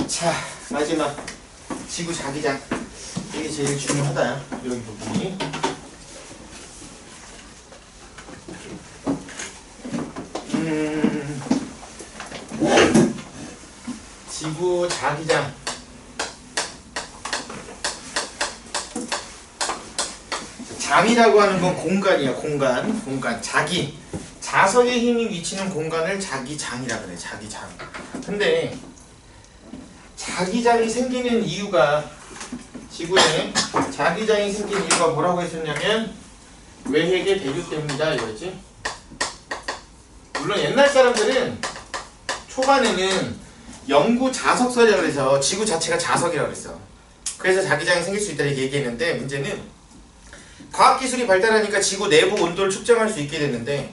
자, 마지막 지구 자기장. 이게 제일 중요하다. 여기 부분이. 지구 자기장. 장이라고 하는 건 공간이야. 공간. 자기. 자석의 힘이 미치는 공간을 자기장이라 그래. 자기장. 근데 자기장이 생기는 이유가, 지구에 자기장이 생긴 이유가 뭐라고 했었냐면 외핵의 대류 때문이다 이거지. 물론 옛날 사람들은 초반에는 영구 자석설이라고 해서 지구 자체가 자석이라고 그랬어. 그래서 자기장이 생길 수 있다 이렇게 얘기했는데, 문제는 과학기술이 발달하니까 지구 내부 온도를 측정할 수 있게 됐는데,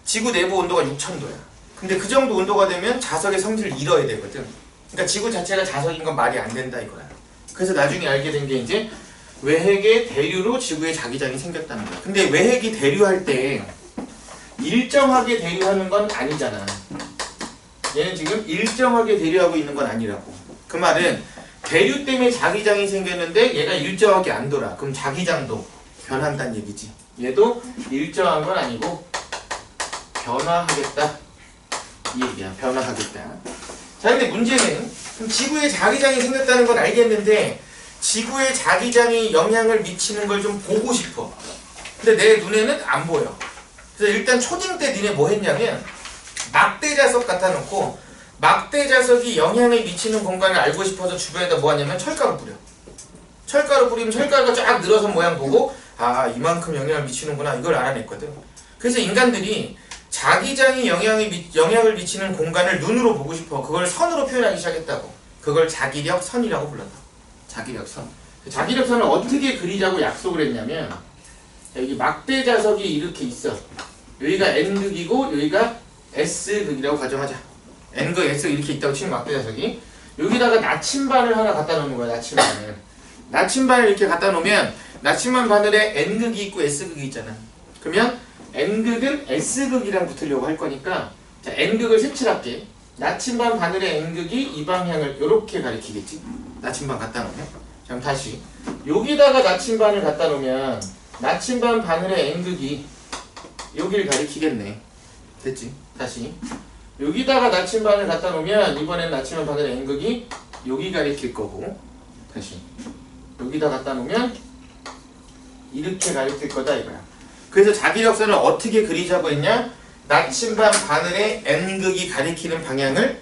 지구 내부 온도가 6000도야. 근데 그 정도 온도가 되면 자석의 성질을 잃어야 되거든. 그러니까 지구 자체가 자석인 건 말이 안 된다 이거야. 그래서 나중에 알게 된 게 이제 외핵의 대류로 지구에 자기장이 생겼다는 거야. 근데 외핵이 대류할 때 일정하게 대류하는 건 아니잖아. 얘는 지금 일정하게 대류하고 있는 건 아니라고. 그 말은 대류 때문에 자기장이 생겼는데 얘가 일정하게 안 돌아. 그럼 자기장도 변한다는 얘기지. 얘도 일정한 건 아니고 변화하겠다 이 얘기야. 변화하겠다. 자, 근데 문제는 그럼 지구에 자기장이 생겼다는 건 알겠는데 지구에 자기장이 영향을 미치는 걸 좀 보고 싶어. 근데 내 눈에는 안 보여. 그래서 일단 초딩 때 니네 뭐 했냐면 막대 자석 갖다 놓고 막대 자석이 영향을 미치는 공간을 알고 싶어서 주변에다 뭐 하냐면 철가루 뿌려. 철가루 뿌리면 철가루가 쫙 늘어선 모양 보고 아, 이만큼 영향을 미치는구나 이걸 알아냈거든. 그래서 인간들이 자기장이 영향을 미치는 공간을 눈으로 보고 싶어. 그걸 선으로 표현하기 시작했다고. 그걸 자기력선이라고 불렀다. 자기력선. 자기력선을 어떻게 그리자고 약속을 했냐면, 여기 막대 자석이 이렇게 있어. 여기가 N극이고 여기가 S극이라고 가정하자. N극, S극 이렇게 있다고 치면 막대 자석이. 여기다가 나침반을 하나 갖다 놓는 거야. 나침반을. 나침반을 이렇게 갖다 놓으면 나침반 바늘에 N극이 있고 S극이 있잖아. 그러면 N극은 S극이랑 붙으려고 할 거니까, 자, N극을 색칠할게. 나침반 바늘의 N극이 이 방향을 이렇게 가리키겠지? 나침반 갖다 놓으면. 그럼 다시 여기다가 나침반을 갖다 놓으면 나침반 바늘의 N극이 여기를 가리키겠네. 됐지? 다시 여기다가 나침반을 갖다 놓으면 이번엔 나침반 바늘의 N극이 여기 가리킬 거고, 다시 여기다 갖다 놓으면 이렇게 가리킬 거다 이거야. 그래서 자기력선을 어떻게 그리자고 했냐? 나침반 바늘의 N극이 가리키는 방향을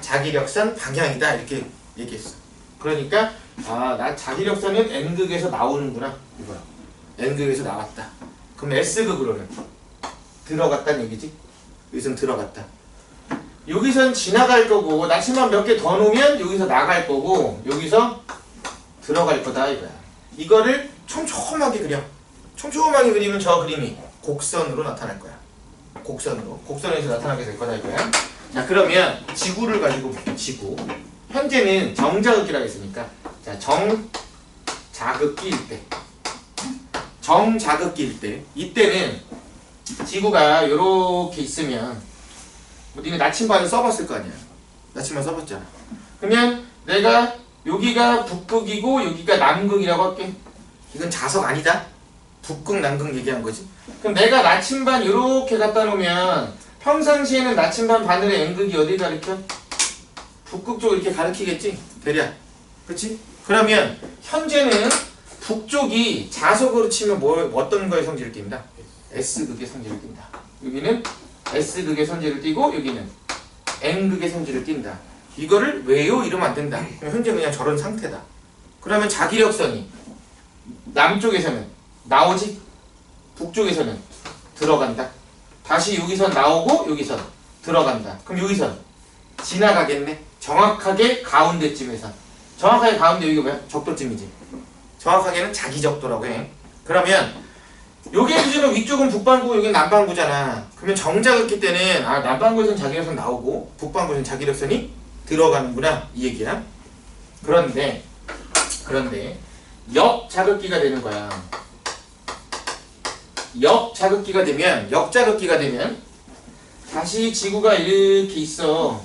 자기력선 방향이다 이렇게 얘기했어. 그러니까 아, 나 자기력선은 N극에서 나오는구나 이거야. N극에서 나왔다. 그럼 S극으로는 들어갔다는 얘기지. 여기선 들어갔다. 여기선 지나갈 거고, 나침반 몇 개 더 놓으면 여기서 나갈 거고, 여기서 들어갈 거다 이거야. 이거를 촘촘하게 그려. 촘촘하게 그리면 저 그림이 곡선으로 나타날 거야. 곡선에서 나타나게 될 거다 이거야. 자, 그러면 지구를 가지고 볼게요. 지구. 현재는 정자극기라고 했으니까, 자, 정자극기일 때. 정자극기일 때. 이때는 지구가 이렇게 있으면, 뭐 니네 나침반을 써봤을 거 아니야. 나침반 써봤잖아. 그러면 내가 여기가 북극이고 여기가 남극이라고 할게. 이건 자석 아니다. 북극, 남극 얘기한 거지. 그럼 내가 나침반 이렇게 갖다 놓으면 평상시에는 나침반 바늘의 N극이 어디 가리켜? 북극 쪽 이렇게 가리키겠지? 대략. 그렇지? 그러면 현재는 북쪽이 자석으로 치면 어떤 거의 성질을 띈다? S극의 성질을 띈다. 여기는 S극의 성질을 띠고 여기는 N극의 성질을 띈다. 이거를 왜요? 이러면 안 된다. 현재 그냥 저런 상태다. 그러면 자기력선이 남쪽에서는 나오지? 북쪽에서는 들어간다. 다시 여기선 나오고 여기선 들어간다. 그럼 여기선 지나가겠네. 정확하게 가운데쯤에서. 정확하게 가운데 여기가 뭐야? 적도쯤이지. 정확하게는 자기적도라고 해. 그러면 여기의 기준은 위쪽은 북반구, 여기는 남반구잖아. 그러면 정자극기 때는 아, 남반구에서는 자기력선 나오고 북반구에서는 자기력선이 들어가는구나 이 얘기야. 그런데 역자극기가 되는 거야. 역자극기가 되면 다시 지구가 이렇게 있어.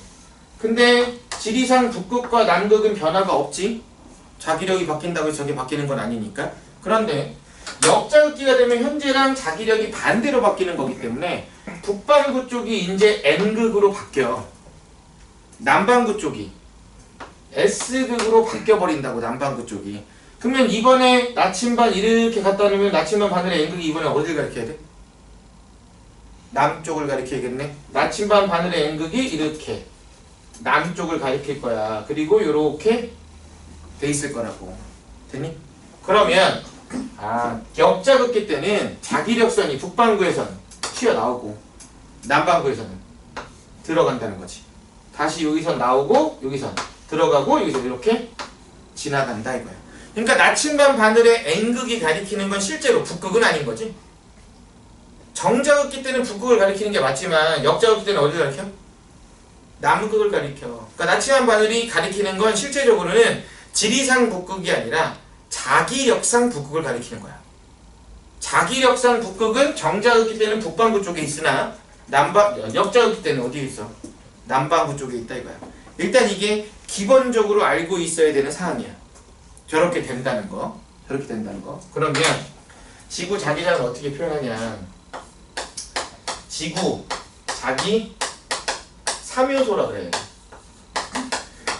근데 지리상 북극과 남극은 변화가 없지. 자기력이 바뀐다고 해서 저게 바뀌는 건 아니니까. 그런데 역자극기가 되면 현재랑 자기력이 반대로 바뀌는 거기 때문에 북반구 쪽이 이제 N극으로 바뀌어. 남반구 쪽이 S극으로 바뀌어버린다고. 남반구 쪽이. 그러면 이번에 나침반 이렇게 갖다 놓으면 나침반 바늘의 N극이 이번에 어디를 가리켜야 돼? 남쪽을 가리켜야겠네. 나침반 바늘의 N극이 이렇게 남쪽을 가리킬 거야. 그리고 요렇게 돼 있을 거라고. 됐니? 그러면 역자극기 때는 자기력선이 북반구에선 튀어나오고 남반구에서는 들어간다는 거지. 다시 여기서 나오고 여기서 들어가고 여기서 이렇게 지나간다 이거야. 그러니까 나침반 바늘의 N극이 가리키는 건 실제로 북극은 아닌 거지. 정자극기 때는 북극을 가리키는 게 맞지만 역자극기 때는 어디를 가리켜? 남극을 가리켜. 그러니까 나침반 바늘이 가리키는 건 실제적으로는 지리상 북극이 아니라 자기력상 북극을 가리키는 거야. 자기력상 북극은 정자극기 때는 북반구 쪽에 있으나 역자극기 때는 어디에 있어? 남반구 쪽에 있다 이거야. 일단 이게 기본적으로 알고 있어야 되는 사항이야. 저렇게 된다는 거. 저렇게 된다는 거. 그러면 지구 자기장을 어떻게 표현하냐. 지구 자기 3요소라 그래.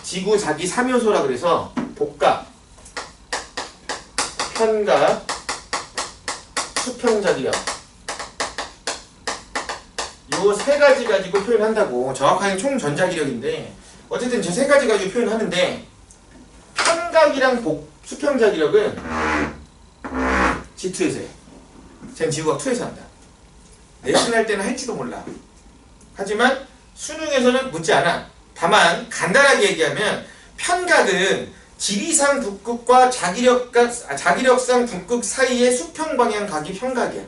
지구 자기 3요소라 그래서 복각, 편각, 수평자기력 요 세 가지 가지고 표현한다고. 정확하게 총 전자기력인데 어쨌든 저 세 가지 가지고 표현하는데 편각이랑 수평자기력은 G2에서 해. 쟤는 지구학 2에서 한다. 내신 할 때는 할지도 몰라. 하지만 수능에서는 묻지 않아. 다만 간단하게 얘기하면 편각은 지리상 북극과 자기력상 북극 사이의 수평 방향 각이 편각이야.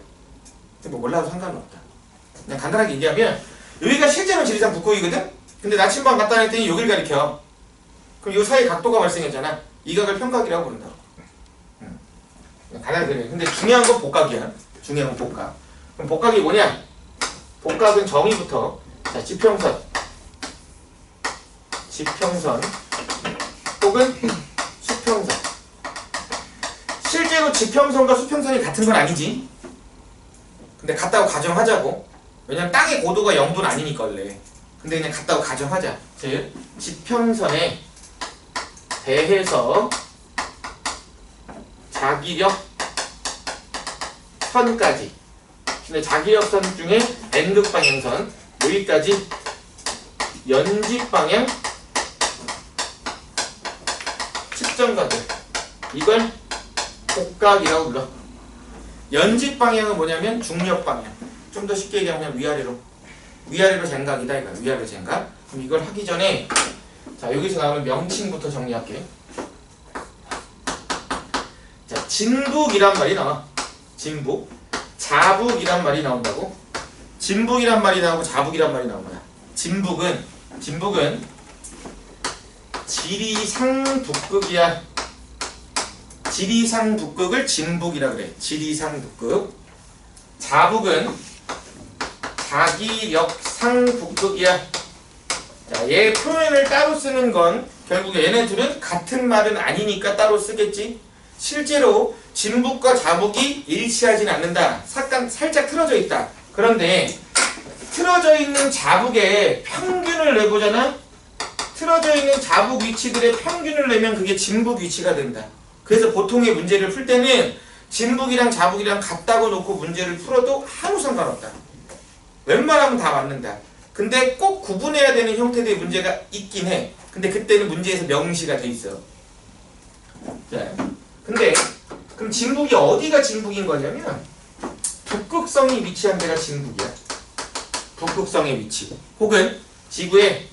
뭐 몰라도 상관은 없다. 그냥 간단하게 얘기하면 여기가 실제로 지리상 북극이거든? 근데 나침반 갖다 놨더니 여기를 가리켜. 그럼 이 사이에 각도가 발생했잖아. 이 각을 편각이라고 부른다고. 간단하게 그래. 근데 중요한 건 복각이야. 중요한 건 복각. 그럼 복각이 뭐냐? 복각은 정의부터 자, 지평선 혹은 수평선. 실제로 지평선과 수평선이 같은 건 아니지. 근데 같다고 가정하자고. 왜냐면 땅의 고도가 0도는 아니니까 원래. 근데 그냥 같다고 가정하자. 즉 지평선에 대해서 자기력 선까지. 근데 자기력선 중에 N극 방향선 여기까지 연집 방향 측정각을 이걸 복각이라고 불러. 연집 방향은 뭐냐면 중력 방향. 좀 더 쉽게 얘기하면 위아래로 쟁각이다 이거야. 위아래로 쟁각. 그럼 이걸 하기 전에 자 여기서 나오는 명칭부터 정리할게. 자 진북이란 말이 나와. 진북. 자북이란 말이 나온다고. 진북이란 말이 나오고 자북이란 말이 나온 거야. 진북은 지리상 북극이야. 지리상 북극을 진북이라 그래. 지리상 북극. 자북은 자기력상 북극이야. 자, 얘 표현을 따로 쓰는 건 결국에 얘네 둘은 같은 말은 아니니까 따로 쓰겠지. 실제로 진북과 자북이 일치하진 않는다. 살짝 틀어져 있다. 그런데 틀어져 있는 자북의 평균을 내보잖아. 틀어져 있는 자북 위치들의 평균을 내면 그게 진북 위치가 된다. 그래서 보통의 문제를 풀 때는 진북이랑 자북이랑 같다고 놓고 문제를 풀어도 아무 상관없다. 웬만하면 다 맞는다. 근데 꼭 구분해야 되는 형태들의 문제가 있긴 해. 근데 그때는 문제에서 명시가 돼 있어. 자, 근데 그럼 진북이 어디가 진북인 거냐면 북극성이 위치한 데가 진북이야. 북극성의 위치. 혹은 지구의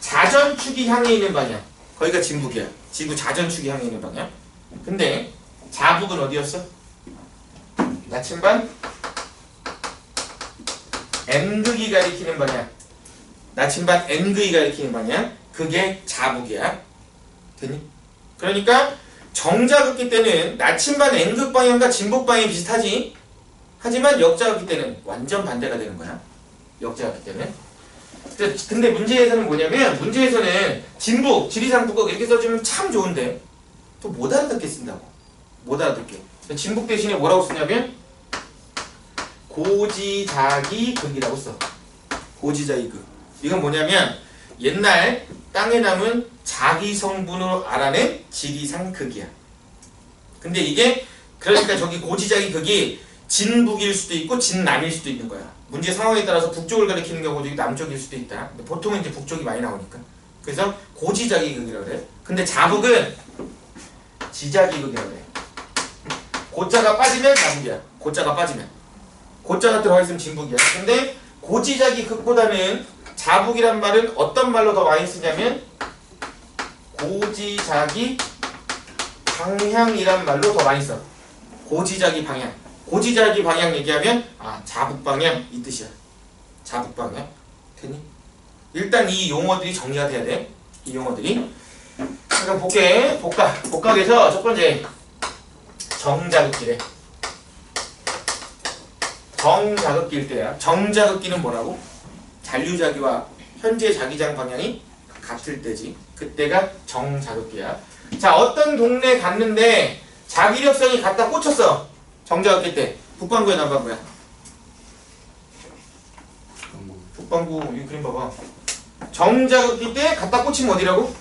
자전축이 향해 있는 방향. 거기가 진북이야. 지구 자전축이 향해 있는 방향. 근데 자북은 어디였어? 나침반 N극이 가리키는 방향. 나침반 N극이 가리키는 방향. 그게 자북이야. 됐니? 그러니까 정자극기 때는 나침반 N극 방향과 진북 방향이 비슷하지. 하지만 역자극기 때는 완전 반대가 되는 거야. 역자극기 때는. 근데 문제에서는 뭐냐면 문제에서는 진북, 지리산, 북극 이렇게 써주면 참 좋은데 또 못 알아듣게 쓴다고. 못 알아듣게. 진북 대신에 뭐라고 쓰냐면 고지자기극이라고 써. 고지자기극. 이건 뭐냐면 옛날 땅에 남은 자기 성분으로 알아낸 지리산 극이야. 근데 이게 그러니까 저기 고지자기극이 진북일 수도 있고 진남일 수도 있는 거야. 문제 상황에 따라서 북쪽을 가리키는 경우도 있고 남쪽일 수도 있다. 근데 보통은 이제 북쪽이 많이 나오니까. 그래서 고지자기극이라고 그래. 근데 자북은 지자기극이라고 그래. 고자가 빠지면 자북이야. 고자가 빠지면. 고자가 들어가 있으면 진북이야. 근데 고지자기극보다는 자북이란 말은 어떤 말로 더 많이 쓰냐면 고지자기 방향이란 말로 더 많이 써. 고지자기 방향. 고지자기 방향 얘기하면 자북 방향 이 뜻이야. 자북 방향. 됐니? 일단 이 용어들이 정리가 돼야 돼. 이 용어들이. 그러니까 볼게. 복각에서 첫 번째 정자극기래. 정자극기일 때야. 정자극기는 뭐라고? 잔류자기와 현재 자기장 방향이 같을 때지. 그때가 정자극기야. 자, 어떤 동네 갔는데 자기력선이 갖다 꽂혔어. 정자극기 때. 북반구야, 남반구야? 북반구. 이 그림 봐봐. 정자극기 때 갖다 꽂히면 어디라고?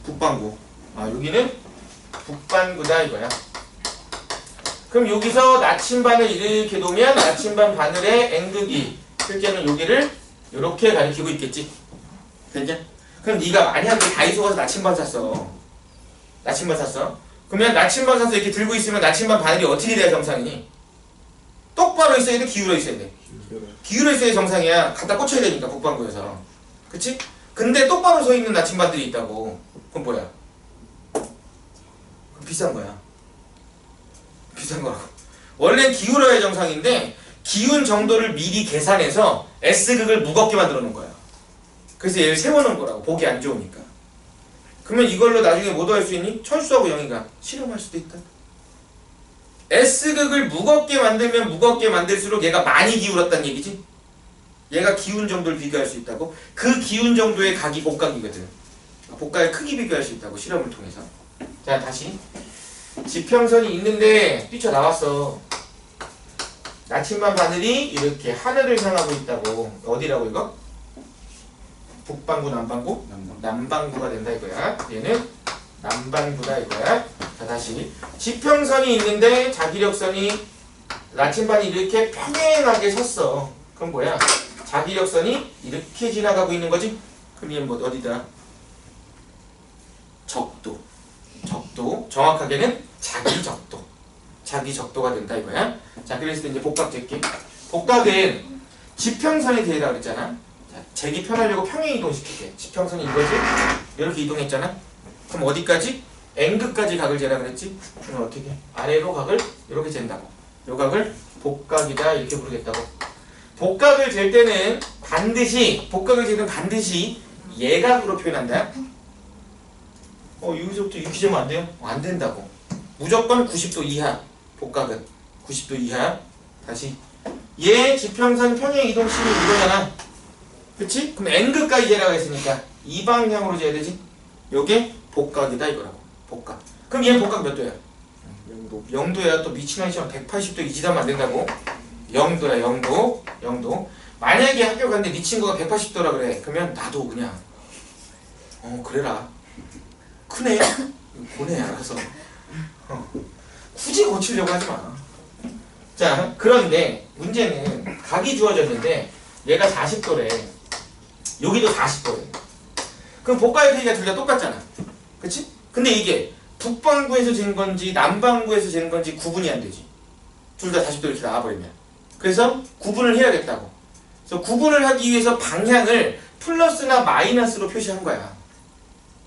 북반구. 여기는 북반구다 이거야. 그럼 여기서 나침반을 이렇게 놓으면 나침반 바늘의 N극이 실제는 여기를 이렇게 가리키고 있겠지. 됐냐? 그럼 네가 만약에 다이소 가서 나침반 샀어. 나침반 샀어. 그러면 나침반 사서 이렇게 들고 있으면 나침반 바늘이 어떻게 돼야 정상이니? 똑바로 있어야 돼? 기울어 있어야 돼? 기울어 있어야 정상이야. 갖다 꽂혀야 되니까 북반구에서. 그치? 근데 똑바로 서 있는 나침반들이 있다고. 그건 뭐야? 그건 비싼 거야. 비싼 거라고. 원래는 기울어야 정상인데 기운 정도를 미리 계산해서 S극을 무겁게 만들어 놓은 거야. 그래서 얘를 세워놓은 거라고. 보기 안 좋으니까. 그러면 이걸로 나중에 뭐 할 수 있니? 철수하고 영희가 실험할 수도 있다. S극을 무겁게 만들면 무겁게 만들수록 얘가 많이 기울었다는 얘기지. 얘가 기운 정도를 비교할 수 있다고. 그 기운 정도의 각이 복각이거든. 복각의 크기 비교할 수 있다고. 실험을 통해서. 자, 다시 지평선이 있는데 뛰쳐나왔어. 나침반 바늘이 이렇게 하늘을 향하고 있다고. 어디라고 이거? 북반구, 남반구? 남반구가 된다 이거야. 얘는 남반구다 이거야. 자, 다시 지평선이 있는데 자기력선이 나침반이 이렇게 평행하게 섰어. 그럼 뭐야? 자기력선이 이렇게 지나가고 있는 거지? 그럼 얘는 뭐 어디다? 적도. 적도. 정확하게는 자기적도. 자기적도가 된다 이거야. 자, 그랬을 때 이제 복각 될게. 복각은 지평선이 되라 그랬잖아. 자, 재기 편하려고 평행 이동시킬게. 지평선이 이거지? 이렇게 이동했잖아. 그럼 어디까지? N극까지 각을 재라 그랬지? 그럼 어떻게? 아래로 각을 이렇게 잰다고. 요 각을 복각이다 이렇게 부르겠다고. 복각을 잴 때는 반드시 복각을 재면 반드시 예각으로 표현한다. 여기서부터 이렇게 재면 안 돼요? 안 된다고. 무조건 90도 이하. 복각은 90도 이하. 다시 얘 지평선 평행 이동식이 이거잖아. 그치? 그럼 N극까지 재라고 했으니까 이 방향으로 재야 되지? 요게 복각이다 이거라고. 복각. 그럼 얘는 복각 몇 도야? 0도야. 또 미친 아이처럼 180도 이지다면 안 된다고. 0도야. 0도. 만약에 학교 갔는데 네 친구가 180도라 그래. 그러면 나도 그냥 그래라. 크네. 보내 알아서. 굳이 고치려고 하지 마. 자, 그런데 문제는 각이 주어졌는데 얘가 40도래. 여기도 40도래. 그럼 복각의 크기가 둘 다 똑같잖아. 그치? 근데 이게 북반구에서 잰 건지 남반구에서 잰 건지 구분이 안 되지. 둘 다 40도 이렇게 나와버리면. 그래서 구분을 해야겠다고. 그래서 구분을 하기 위해서 방향을 플러스나 마이너스로 표시한 거야.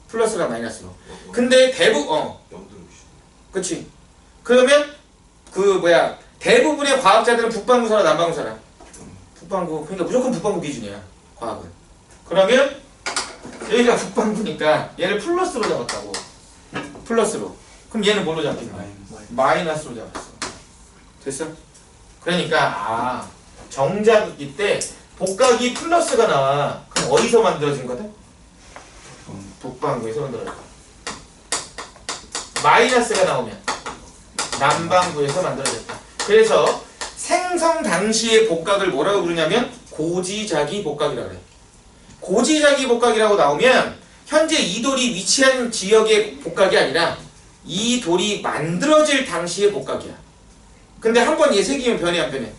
플러스나 마이너스로. 근데 그치? 그러면 대부분의 과학자들은 북반구 살아, 남반구 살아? 북반구. 그러니까 무조건 북반구 기준이야. 과학은. 그러면 여기가 북반구니까 얘를 플러스로 잡았다고. 플러스로. 그럼 얘는 뭘로 잡힌 거야? 마이너스로 잡았어. 됐어? 그러니까 정자극기 때 복각이 플러스가 나와. 그럼 어디서 만들어진 거다? 북반구에서 만들어진 거다. 마이너스가 나오면 남반구에서 만들어졌다. 그래서 생성 당시의 복각을 뭐라고 부르냐면 고지자기 복각이라고 그래. 고지자기 복각이라고 나오면 현재 이 돌이 위치한 지역의 복각이 아니라 이 돌이 만들어질 당시의 복각이야. 근데 한 번 얘 새기면 변해 안 변해?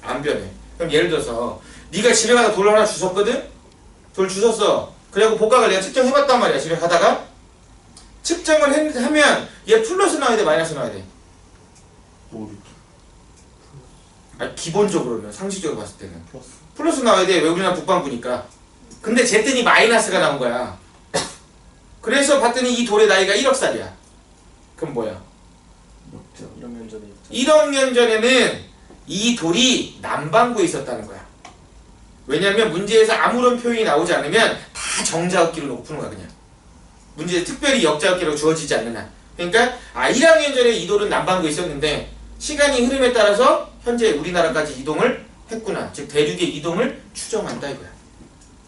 안 변해. 그럼 예를 들어서 네가 집에 가서 돌 하나 주웠거든? 돌 주웠어. 그래갖고 복각을 내가 측정해봤단 말이야. 집에 가다가 측정을 하면 얘 플러스 나와야 돼? 마이너스 나와야 돼? 아니, 기본적으로는 상식적으로 봤을 때는 플러스 나와야 돼. 왜 우리나라 북반구니까. 근데 쟀더니 마이너스가 나온 거야. 그래서 봤더니 이 돌의 나이가 1억 살이야. 그럼 뭐야? 1억 년 전에는 이 돌이 남반구에 있었다는 거야. 왜냐면 문제에서 아무런 표현이 나오지 않으면 다 정자긋기로 놓고 푸는 거야. 그냥 문제에 특별히 역자긋기로 주어지지 않는 한. 그러니까 1억 년 전에 이 돌은 남반구에 있었는데 시간이 흐름에 따라서 현재 우리나라까지 이동을 했구나. 즉 대륙의 이동을 추정한다 이거야.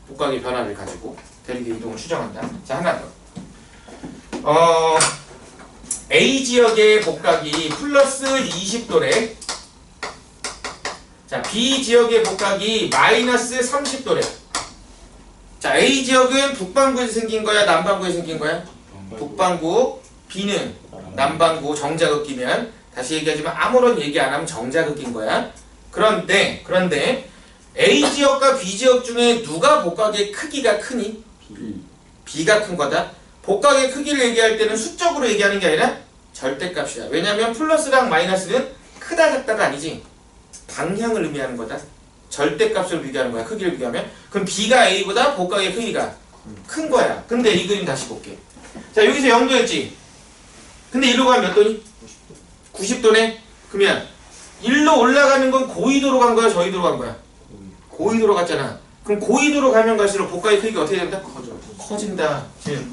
복각의 변화를 가지고 대륙의 이동을 추정한다. 자, 하나 더. A 지역의 복각이 플러스 20도래. 자, B 지역의 복각이 마이너스 30도래. 자, A 지역은 북반구에서 생긴 거야, 남반구에서 생긴 거야? 북반구. B는 남반구. 정자긋기면 다시 얘기하지만 아무런 얘기 안 하면 정자긋기인 거야. 그런데 A 지역과 B 지역 중에 누가 복각의 크기가 크니? B가 큰 거다. 복각의 크기를 얘기할 때는 수적으로 얘기하는 게 아니라 절대값이야. 왜냐면 플러스랑 마이너스는 크다 작다가 아니지. 방향을 의미하는 거다. 절대값을 비교하는 거야. 크기를 비교하면. 그럼 B가 A보다 복각의 크기가 큰 거야. 근데 이 그림 다시 볼게. 자, 여기서 0도였지. 근데 이리로 가면 몇 도니? 90도네. 그러면 일로 올라가는 건 고緯도로 간 거야? 저緯도로 간 거야? 고緯도로 갔잖아. 그럼 고緯도로 가면 갈수록 복각의 크기가 어떻게 된다? 커진다. 즉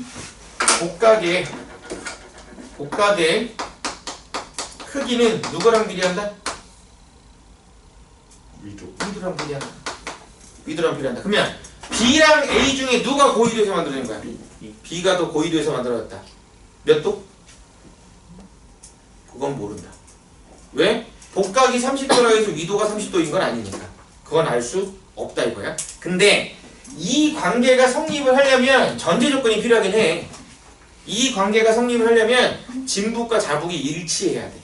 복각의 크기는 누구랑 비례한다? 위도랑 비례한다. 위도랑 비례한다. 그러면 B랑 A 중에 누가 고緯도에서 만들어진 거야? B가 더 고緯도에서 만들어졌다. 몇 도? 그건 모른다. 왜? 복각이 30도라 해서 위도가 30도인 건 아니니까. 그건 알 수 없다 이거야. 근데 이 관계가 성립을 하려면 전제 조건이 필요하긴 해. 이 관계가 성립을 하려면 진북과 자북이 일치해야 돼.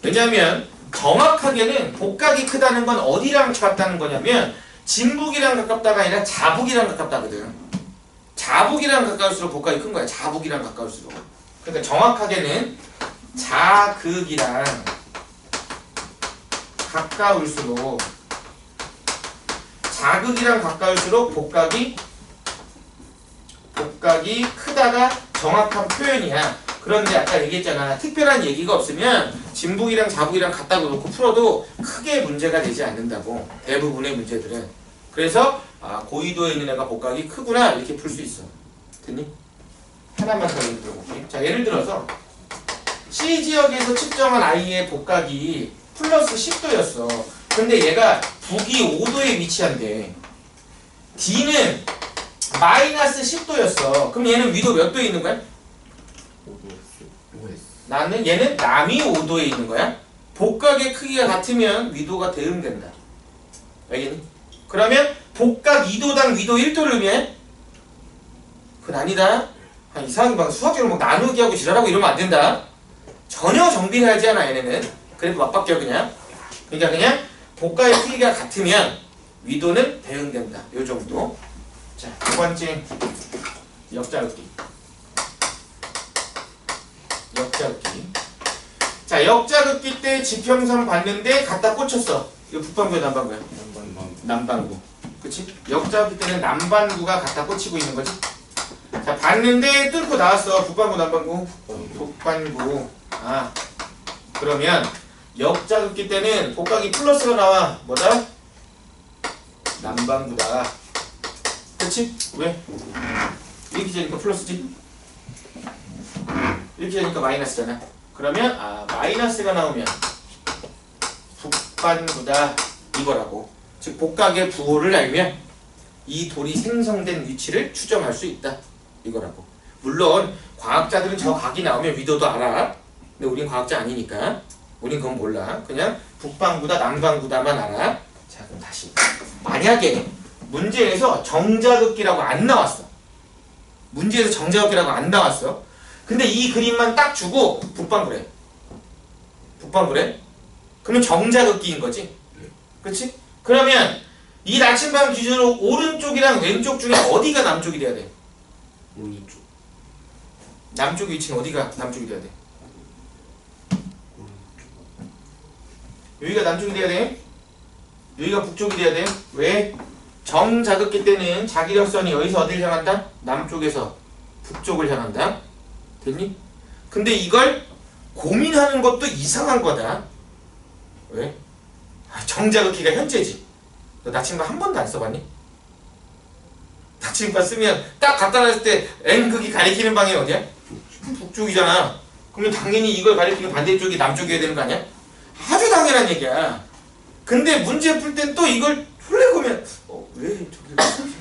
왜냐하면 정확하게는 복각이 크다는 건 어디랑 같다는 거냐면 진북이랑 가깝다가 아니라 자북이랑 가깝다거든. 자북이랑 가까울수록 복각이 큰 거야. 자북이랑 가까울수록. 그러니까 정확하게는 자극이랑 가까울수록 자극이랑 가까울수록 복각이 크다가 정확한 표현이야. 그런데 아까 얘기했잖아. 특별한 얘기가 없으면 진북이랑 자북이랑 같다고 놓고 풀어도 크게 문제가 되지 않는다고. 대부분의 문제들은. 그래서 고緯도에 있는 애가 복각이 크구나 이렇게 풀 수 있어. 됐니? 하나만 더 예를 들어볼게. 자, 예를 들어서 C 지역에서 측정한 I의 복각이 플러스 10도였어. 근데 얘가 북위 5도에 위치한대. D는 마이너스 10도였어. 그럼 얘는 위도 몇 도에 있는 거야? 5S. 얘는 남이 5도에 있는 거야. 복각의 크기가 같으면 위도가 대응된다. 알겠니? 그러면 복각 2도당 위도 1도를 의미해? 그건 아니다. 이상하게 막 수학적으로 막 나누기 하고 지랄하고 이러면 안 된다. 전혀 정비하지 않아 얘네는. 그래도 맞바뀌어 그냥. 그러니까 그냥 복각의 크기가 같으면 위도는 대응된다. 요 정도. 자, 두 번째 역자긋기. 자, 역자긋기 때 지평선 봤는데 갖다 꽂혔어. 이거 북반구야 남반구야? 남반구. 그치? 역자긋기 때는 남반구가 갖다 꽂히고 있는 거지. 자, 봤는데 뚫고 나왔어. 북반구 남반구? 북반구. 그러면 역자긋기 때는 복각이 플러스가 나와. 뭐다? 남반구다. 그치? 왜? 이렇게 되니까 플러스지? 이렇게 되니까 마이너스잖아. 그러면 마이너스가 나오면 북반구다 이거라고. 즉 복각의 부호를 알면 이 돌이 생성된 위치를 추정할 수 있다. 이거라고. 물론 과학자들은 저 각이 나오면 위도도 알아. 근데 우린 과학자 아니니까 우린 그건 몰라. 그냥 북방구다 남방구다만 알아. 자, 그럼 다시. 만약에 문제에서 정자극기라고 안 나왔어. 문제에서 정자극기라고 안 나왔어. 근데 이 그림만 딱 주고 북방구래. 북방구래? 그러면 정자극기인 거지. 그렇지? 그러면 이 나침반 기준으로 오른쪽이랑 왼쪽 중에 어디가 남쪽이 돼야 돼? 오른쪽. 남쪽 위치는 어디가 남쪽이 돼야 돼? 여기가 남쪽이 돼야 돼? 여기가 북쪽이 돼야 돼? 왜? 정자극기 때는 자기력선이 여기서 어디를 향한다? 남쪽에서 북쪽을 향한다. 됐니? 근데 이걸 고민하는 것도 이상한 거다. 왜? 정자극기가 현재지. 너 나침반 한 번도 안 써봤니? 나침반 쓰면 딱 갖다 놨을 때 N극이 가리키는 방이 어디야? 북쪽이잖아. 그러면 당연히 이걸 가리키는 반대쪽이 남쪽이어야 되는 거 아니야? 아주 당연한 얘기야. 근데 문제 풀 땐 또 이걸 풀래보면 왜 저기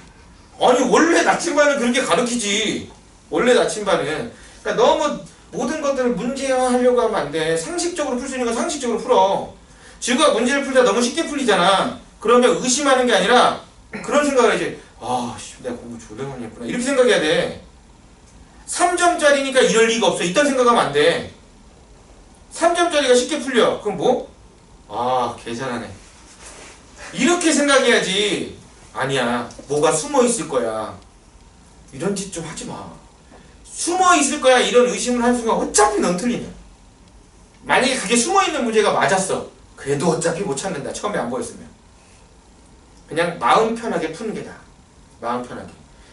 아니 원래 나침반은 그렇게 가르치지. 원래 나침반은 그러니까 너무 모든 것들을 문제화하려고 하면 안 돼. 상식적으로 풀 수 있는 건 상식적으로 풀어. 지구가 문제를 풀다 너무 쉽게 풀리잖아. 그러면 의심하는 게 아니라 그런 생각을 해야지. 아, 씨, 내가 공부 졸라 많이 했구나. 이렇게 생각해야 돼. 3점짜리니까 이럴 리가 없어. 이딴 생각하면 안 돼. 3점짜리가 쉽게 풀려. 그럼 뭐? 아, 계산하네. 이렇게 생각해야지. 아니야. 뭐가 숨어 있을 거야. 이런 짓 좀 하지 마. 숨어 있을 거야. 이런 의심을 한 순간 어차피 넌 틀리냐. 만약에 그게 숨어 있는 문제가 맞았어. 그래도 어차피 못 찾는다. 처음에 안 보였으면. 그냥 마음 편하게 푸는 게 나아. 마음 편하게.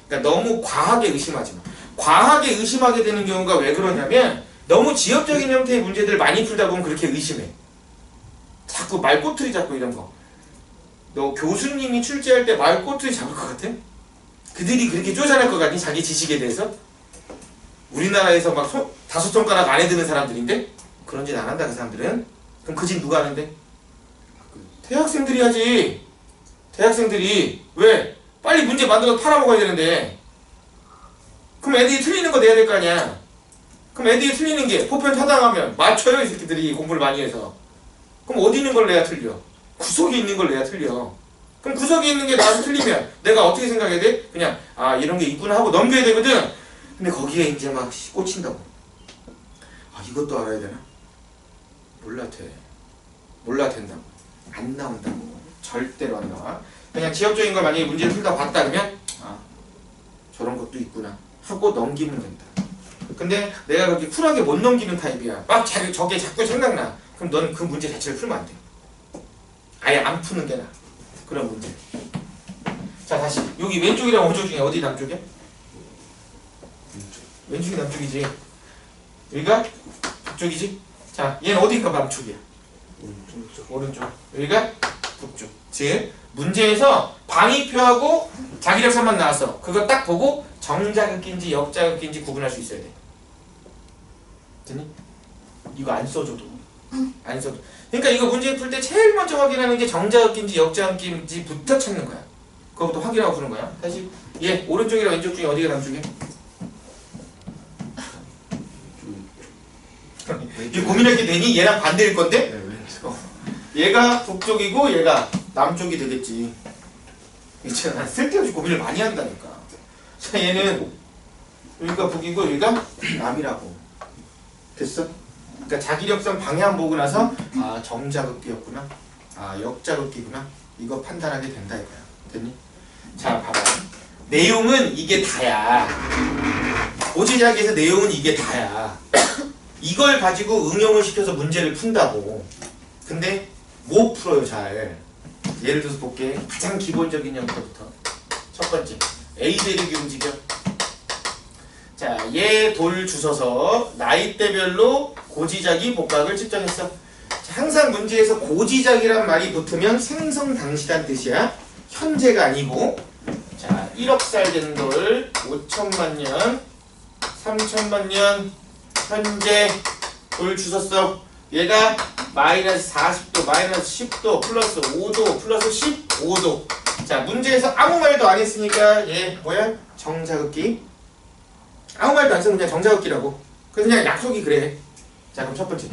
그러니까 너무 과하게 의심하지 마. 과하게 의심하게 되는 경우가 왜 그러냐면 너무 지엽적인 형태의 문제들을 많이 풀다 보면 그렇게 의심해. 자꾸 말꼬투리 잡고 이런 거. 너 교수님이 출제할 때 말꼬투리 잡을 것 같아? 그들이 그렇게 쪼잔할 것 같니? 자기 지식에 대해서? 우리나라에서 막 5손가락 안에 드는 사람들인데? 그런 짓 안 한다 그 사람들은? 그럼 그 짓 누가 하는데? 대학생들이 하지. 대학생들이. 왜? 빨리 문제 만들어서 팔아먹어야 되는데. 그럼 애들이 틀리는 거 내야 될 거 아니야. 그럼 애들이 틀리는 게 보편 타당하면 맞춰요 이 새끼들이 공부를 많이 해서. 그럼 어디 있는 걸 내야 틀려? 구석에 있는 걸 내야 틀려. 그럼 구석에 있는 게 나한테 틀리면 내가 어떻게 생각해야 돼? 그냥 아 이런 게 있구나 하고 넘겨야 되거든. 근데 거기에 이제 막 꽂힌다고. 아 이것도 알아야 되나? 몰라 돼. 몰라 된다고. 안 나온다고. 절대로 안 나와. 그냥 지역적인 걸 만약에 문제를 풀다 봤다 그러면 아 저런 것도 있구나 하고 넘기면 된다. 근데 내가 그렇게 쿨하게 못 넘기는 타입이야. 막 저게 자꾸 생각나. 그럼 넌 그 문제 자체를 풀면 안 돼. 아예 안 푸는 게 나아. 그런 문제. 자 다시 여기 왼쪽이랑 오른쪽 중에 어디 남쪽이야? 왼쪽이 남쪽이지. 여기가 북쪽이지. 자 얘는 어디가 남쪽이야? 오른쪽. 여기가 북쪽. 즉 문제에서 방위표하고 자기력선만 나왔어. 그거 딱 보고 정자극기인지 역자극기인지 구분할 수 있어야 돼. 됐니? 이거 안 써줘도. 안 써도. 그러니까 이거 문제 풀 때 제일 먼저 확인하는 게 정자극기인지 역자극기인지부터 찾는 거야. 그거부터 확인하고 푸는 거야. 다시 얘 오른쪽이랑 왼쪽 중에 어디가 남쪽이야? 이 고민할 게 되니? 얘랑 반대일 건데? 네, 왼쪽. 얘가 북쪽이고 얘가 남쪽이 되겠지. 있잖아. 쓸데없이 고민을 많이 한다니까. 자 얘는 여기가 북이고 여기가 남이라고. 됐어? 그러니까 자기력선 방향 보고 나서 아 정자극기였구나. 아 역자극기구나. 이거 판단하게 된다 이거야. 됐니? 자 봐봐. 내용은 이게 다야. 고지작에서 내용은 이게 다야. 이걸 가지고 응용을 시켜서 문제를 푼다고. 근데 못 풀어요 잘. 예를 들어서 볼게. 가장 기본적인 형태부터. 첫 번째 A 대륙이 움직여. 자, 얘 돌 주워서 나이대별로 고지작이 복각을 측정했어. 자, 항상 문제에서 고지작이란 말이 붙으면 생성 당시란 뜻이야. 현재가 아니고. 자, 1억 살 된 돌 5천만 년 3천만 년 현재 돌 주웠어. 얘가 마이너스 40도, 마이너스 10도, 플러스 5도, 플러스 15도. 자, 문제에서 아무 말도 안 했으니까 얘 뭐야? 정자극기. 아무 말도 안 했으면 그냥 정자극기라고. 그래서 그냥 약속이 그래. 자, 그럼 첫 번째.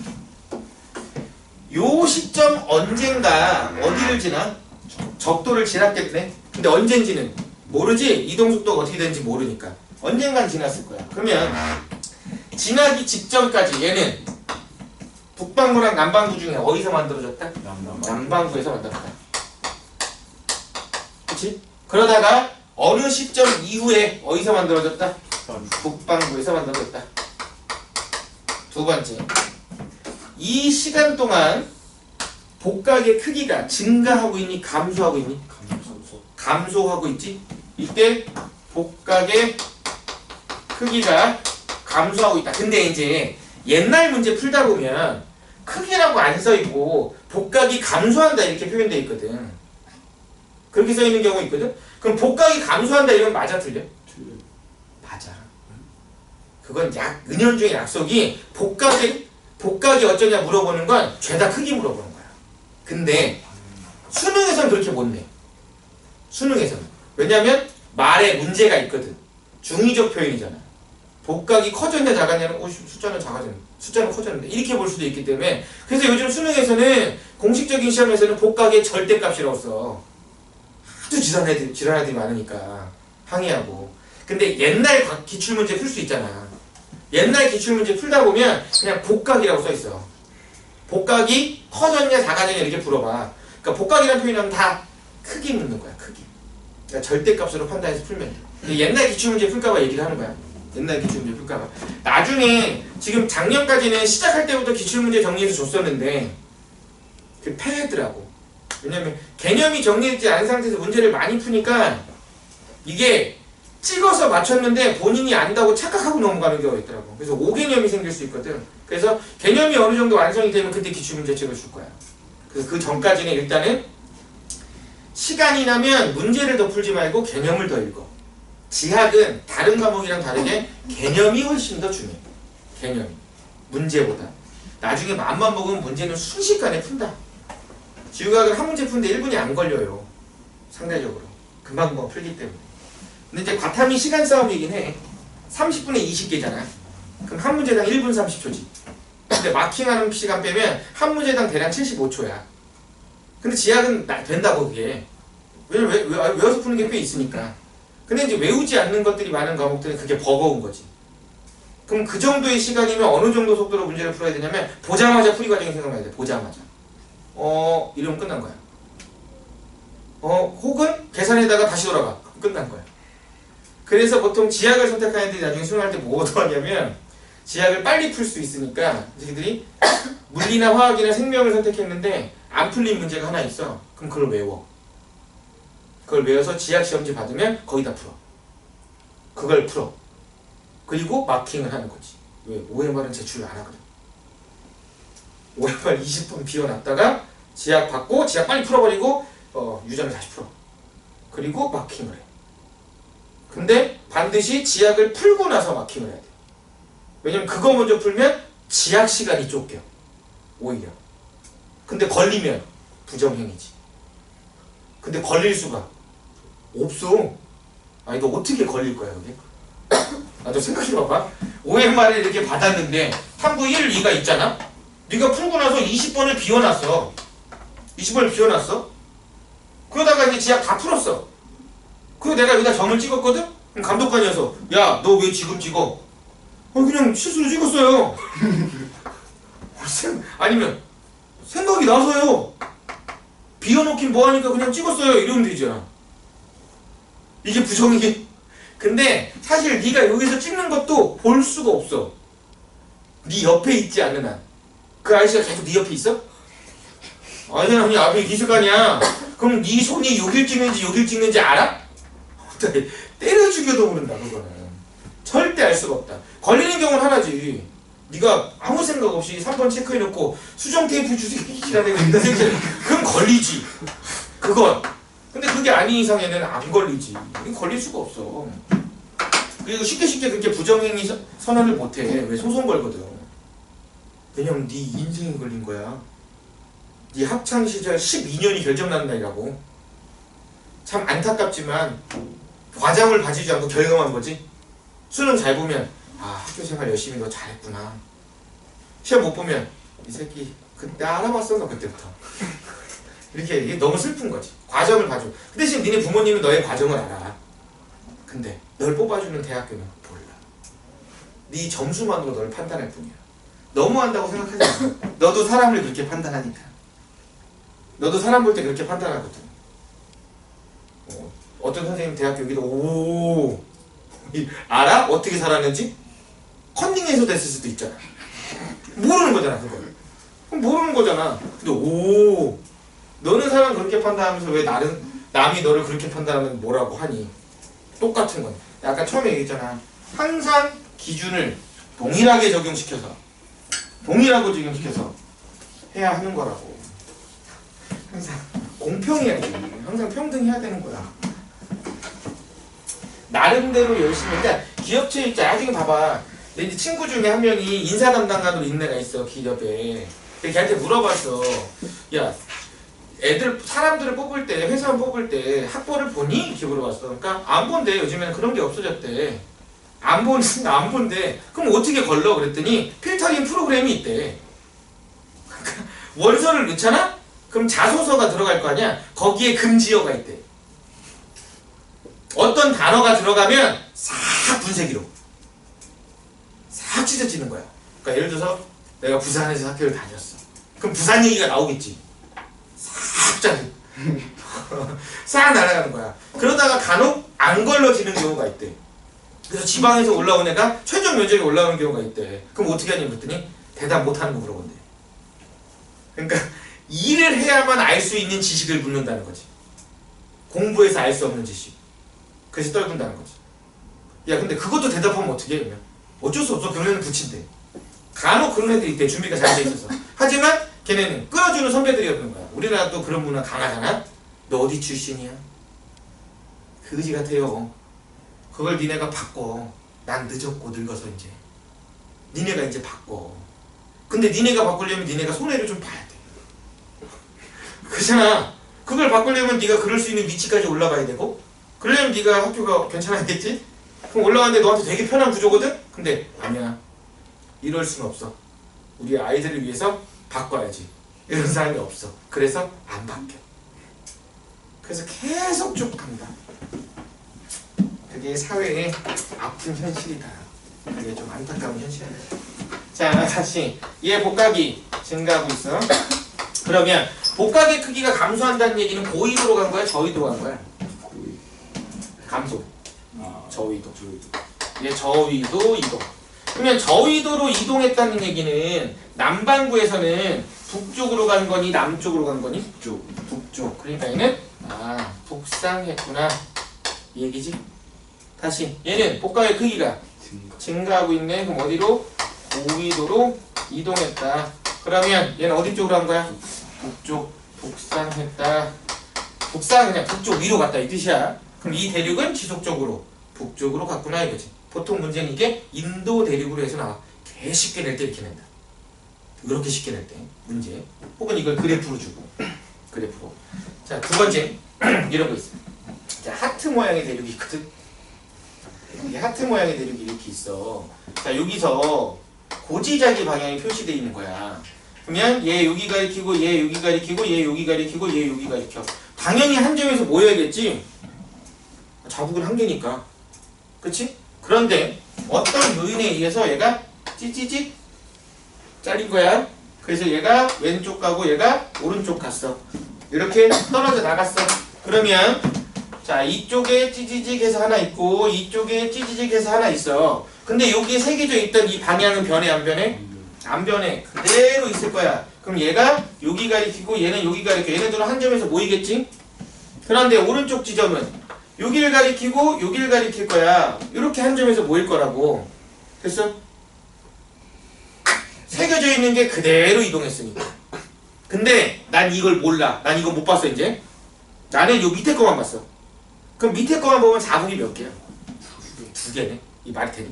요 시점 언젠가 어디를 지나? 적도를 지났겠네. 근데 언젠지는 모르지. 이동속도가 어떻게 되는지 모르니까. 언젠간 지났을 거야. 그러면 지나기 직전까지 얘는 북반구랑 남반구 중에 어디서 만들어졌다? 남반구에서 만들어졌다. 그치? 그러다가 어느 시점 이후에 어디서 만들어졌다? 북반구에서 만들어졌다. 두 번째, 이 시간 동안 복각의 크기가 증가하고 있니? 감소하고 있니? 감소하고 있지? 이때 복각의 크기가 감소하고 있다. 근데 이제 옛날 문제 풀다 보면 크기라고 안 써있고 복각이 감소한다 이렇게 표현되어 있거든. 그렇게 써있는 경우 있거든. 그럼 복각이 감소한다 이러면 맞아 틀려? 맞아. 그건 은연중의 약속이 복각이 어쩌냐 물어보는 건 죄다 크기 물어보는 거야. 근데 수능에서는 그렇게 못 내. 수능에서는. 왜냐면 말에 문제가 있거든. 중의적 표현이잖아. 복각이 커졌냐 작았냐는 숫자는 작아졌는데 숫자는 커졌는데 이렇게 볼 수도 있기 때문에 그래서 요즘 수능에서는 공식적인 시험에서는 복각의 절대값이라고 써. 하도 지랄한 애들이 많으니까 항의하고. 근데 옛날 기출문제 풀 수 있잖아. 옛날 기출문제 풀다 보면 그냥 복각이라고 써 있어. 복각이 커졌냐 작아졌냐 이렇게 물어봐. 그러니까 복각이라는 표현은 다 크기 묻는 거야. 크기. 그러니까 절대값으로 판단해서 풀면 돼. 근데 옛날 기출문제 풀까봐 얘기를 하는 거야. 옛날 기출문제 풀까봐. 나중에 지금 작년까지는 시작할 때부터 기출문제 정리해서 줬었는데 그 패했더라고. 왜냐면 개념이 정리되지 않은 상태에서 문제를 많이 푸니까 이게 찍어서 맞췄는데 본인이 안다고 착각하고 넘어가는 경우가 있더라고. 그래서 오개념이 생길 수 있거든. 그래서 개념이 어느 정도 완성이 되면 그때 기출문제 찍어줄 거야. 그래서 그 전까지는 일단은 시간이 나면 문제를 더 풀지 말고 개념을 더 읽어. 지학은 다른 과목이랑 다르게 개념이 훨씬 더 중요해. 개념이. 문제보다. 나중에 마음만 먹으면 문제는 순식간에 푼다. 지우학은 한 문제 푸는데 1분이 안 걸려요. 상대적으로. 금방 풀기 때문에. 근데 이제 과탐이 시간 싸움이긴 해. 30분에 20개잖아. 그럼 한 문제당 1분 30초지. 근데 마킹하는 시간 빼면 한 문제당 대략 75초야. 근데 지학은 된다고 그게. 왜냐면 외워서 푸는 게 꽤 있으니까. 근데 이제 외우지 않는 것들이 많은 과목들은 그게 버거운 거지. 그럼 그 정도의 시간이면 어느 정도 속도로 문제를 풀어야 되냐면 보자마자 풀이 과정이 생각나야 돼. 보자마자. 이러면 끝난 거야. 혹은 계산에다가 다시 돌아가. 그럼 끝난 거야. 그래서 보통 지학을 선택하는 애들이 나중에 수능할 때 뭐 하냐면 지학을 빨리 풀 수 있으니까 자기들이 물리나 화학이나 생명을 선택했는데 안 풀린 문제가 하나 있어. 그럼 그걸 외워. 그걸 외워서 지학 시험지 받으면 거기다 풀어. 그걸 풀어. 그리고 마킹을 하는 거지. 왜? OMR은 제출을 안 하거든. OMR 20분 비워놨다가 지학 받고 지학 빨리 풀어버리고 유전을 다시 풀어. 그리고 마킹을 해. 근데 반드시 지학을 풀고 나서 마킹을 해야 돼. 왜냐면 그거 먼저 풀면 지학 시간이 쫓겨. 오히려. 근데 걸리면 부정행위지. 근데 걸릴 수가 없어. 이거 어떻게 걸릴 거야 그게? 나도 생각해봐봐. OMR을 이렇게 받았는데 탐구 1, 2가 있잖아? 네가 풀고 나서 20번을 비워놨어. 20번을 비워놨어. 그러다가 이제 지학 다 풀었어. 그리고 내가 여기다 점을 찍었거든? 그럼 감독관이어서 야, 너 왜 지금 찍어? 그냥 실수로 찍었어요. 아니면 생각이 나서요. 비워놓긴 뭐하니까 그냥 찍었어요. 이러면 되잖아. 이게 부정이게. 근데 사실 네가 여기서 찍는 것도 볼 수가 없어. 네 옆에 있지 않는 한. 그 아저씨가 계속 네 옆에 있어? 아니 앞에 있을 거 아니야. 그럼 네 손이 여길 찍는지 알아? 때려 죽여도 모른다 그거는. 절대 알 수가 없다. 걸리는 경우는 하나지. 네가 아무 생각 없이 3번 체크해놓고 수정 테이프 주색이라는 거 있다 생각해. 그럼 걸리지. 그건. 근데 그게 아닌 이상에는 안 걸리지. 걸릴 수가 없어. 그리고 쉽게 그렇게 부정행위 선언을 못해. 왜? 소송 걸거든. 왜냐면 네 인생이 걸린 거야. 네 학창시절 12년이 결정난 날이라고. 참 안타깝지만 과정을 봐주지 않고 결과만 보지. 수능 잘 보면 아 학교 생활 열심히 너 잘했구나. 시험 못 보면 이 새끼 그때 알아봤어 너 그때부터. 이렇게 이게 너무 슬픈 거지. 과정을 봐줘. 그 대신 니네 부모님은 너의 과정을 알아. 근데 널 뽑아주는 대학교는 몰라. 네 점수만으로 널 판단할 뿐이야. 너무한다고 생각하지 않아. 너도 사람을 그렇게 판단하니까. 너도 사람 볼 때 그렇게 판단하거든. 어떤 선생님 대학교 여기도 오 알아? 어떻게 살았는지? 컨닝해서 됐을 수도 있잖아. 모르는 거잖아 그걸. 그럼 모르는 거잖아. 근데 오 너는 사람 그렇게 판단하면서 왜 남이 너를 그렇게 판단하면 뭐라고 하니? 똑같은 건. 아까 처음에 얘기했잖아. 항상 기준을 동일하게 적용시켜서 해야 하는 거라고. 항상 공평해야지. 항상 평등해야 되는 거야. 나름대로 열심히. 그러니까 기업체 입장 나중에 봐봐. 내 이제 친구 중에 한 명이 인사 담당관으로 있는 애가 있어 기업에. 근데 걔한테 물어봤어. 야 사람들을 뽑을 때 회사원 뽑을 때 학벌을 보니? 이렇게 물어봤어. 그러니까 안 본대. 요즘에는 그런 게 없어졌대. 안 본대. 그럼 어떻게 걸러? 그랬더니 필터링 프로그램이 있대. 그러니까 원서를 넣잖아? 그럼 자소서가 들어갈 거 아니야? 거기에 금지어가 있대. 어떤 단어가 들어가면 싹 분쇄기로 싹 찢어지는 거야. 그러니까 예를 들어서 내가 부산에서 학교를 다녔어. 그럼 부산 얘기가 나오겠지. 싹 짜져. 싹 날아가는 거야. 그러다가 간혹 안 걸러지는 경우가 있대. 그래서 지방에서 올라온 애가 최종 면접에 올라오는 경우가 있대. 그럼 어떻게 하냐고 그랬더니 대답 못하는 거 물어본대. 그러니까 일을 해야만 알 수 있는 지식을 묻는다는 거지. 공부해서 알 수 없는 지식. 그래서 떨군다는 거지. 야 근데 그것도 대답하면 어떻게 해? 그러면 어쩔 수 없어. 그런 애는 붙인대. 간혹 그런 애들이 있대. 준비가 잘 돼 있어서. 하지만 걔네는 끌어주는 선배들이었는 거야. 우리나라도 그런 문화 강하잖아. 너 어디 출신이야? 그지 같아요. 그걸 니네가 바꿔. 난 늦었고 늙어서 이제. 니네가 이제 바꿔. 근데 니네가 바꾸려면 니네가 손해를 좀 봐야 돼. 그렇잖아. 그걸 바꾸려면 네가 그럴 수 있는 위치까지 올라가야 되고 그러려면 네가 학교가 괜찮아야겠지? 그럼 올라가는데 너한테 되게 편한 구조거든? 근데 아니야. 이럴 순 없어. 우리 아이들을 위해서 바꿔야지. 이런 사람이 없어. 그래서 안 바뀌어. 그래서 계속 쭉 간다. 그게 사회의 아픈 현실이다. 그게 좀 안타까운 현실이다. 자, 다시 얘 복각이 증가하고 있어. 그러면 복각의 크기가 감소한다는 얘기는 고위도로 간 거야? 저위도로 간 거야? 감소. 저위도. 얘 저위도 이동. 그러면 저위도로 이동했다는 얘기는 남반구에서는 북쪽으로 간 거니 남쪽으로 간 거니? 북쪽. 그러니까 얘는 북상했구나 이 얘기지. 다시 얘는 복각의 크기가 증가하고 있네. 그럼 어디로? 고위도로 이동했다. 그러면 얘는 어디 쪽으로 간 거야? 북쪽. 북상했다. 그냥 북쪽 위로 갔다 이 뜻이야. 그럼 이 대륙은 지속적으로 북쪽으로 갔구나 이거지. 보통 문제는 이게 인도 대륙으로 해서 나와. 개 쉽게 낼 때 이렇게 낸다. 이렇게 쉽게 낼 때 문제. 혹은 이걸 그래프로 주고. 그래프로. 자, 두 번째 이런 거 있어. 자, 하트 모양의 대륙이 있거든. 이게 하트 모양의 대륙이 이렇게 있어. 자, 여기서 고지자기 방향이 표시되어 있는 거야. 그러면 얘 여기 가리키고 얘 여기 가리키고 얘 여기 가리키고 얘 여기 가리켜. 당연히 한 점에서 모여야겠지. 자국은 한 개니까. 그치? 그런데 어떤 요인에 의해서 얘가 찌찌직 잘린 거야. 그래서 얘가 왼쪽 가고 얘가 오른쪽 갔어. 이렇게 떨어져 나갔어. 그러면 자, 이쪽에 찌지직해서 하나 있고 이쪽에 찌지직해서 하나 있어. 근데 여기에 새겨져 있던 이 방향은 변해 안 변해? 안 변해. 그대로 있을 거야. 그럼 얘가 여기 가리키고 얘는 여기 가리켜. 얘네들은 한 점에서 모이겠지? 그런데 오른쪽 지점은 여기를 가리키고 여기를 가리킬 거야. 이렇게 한 점에서 모일 거라고. 됐어? 새겨져 있는 게 그대로 이동했으니까. 근데 난 이걸 몰라. 난 이거 못 봤어 이제. 나는 요 밑에 거만 봤어. 그럼 밑에 거만 보면 자북이 몇 개야? 두 개네. 이 말이 되니?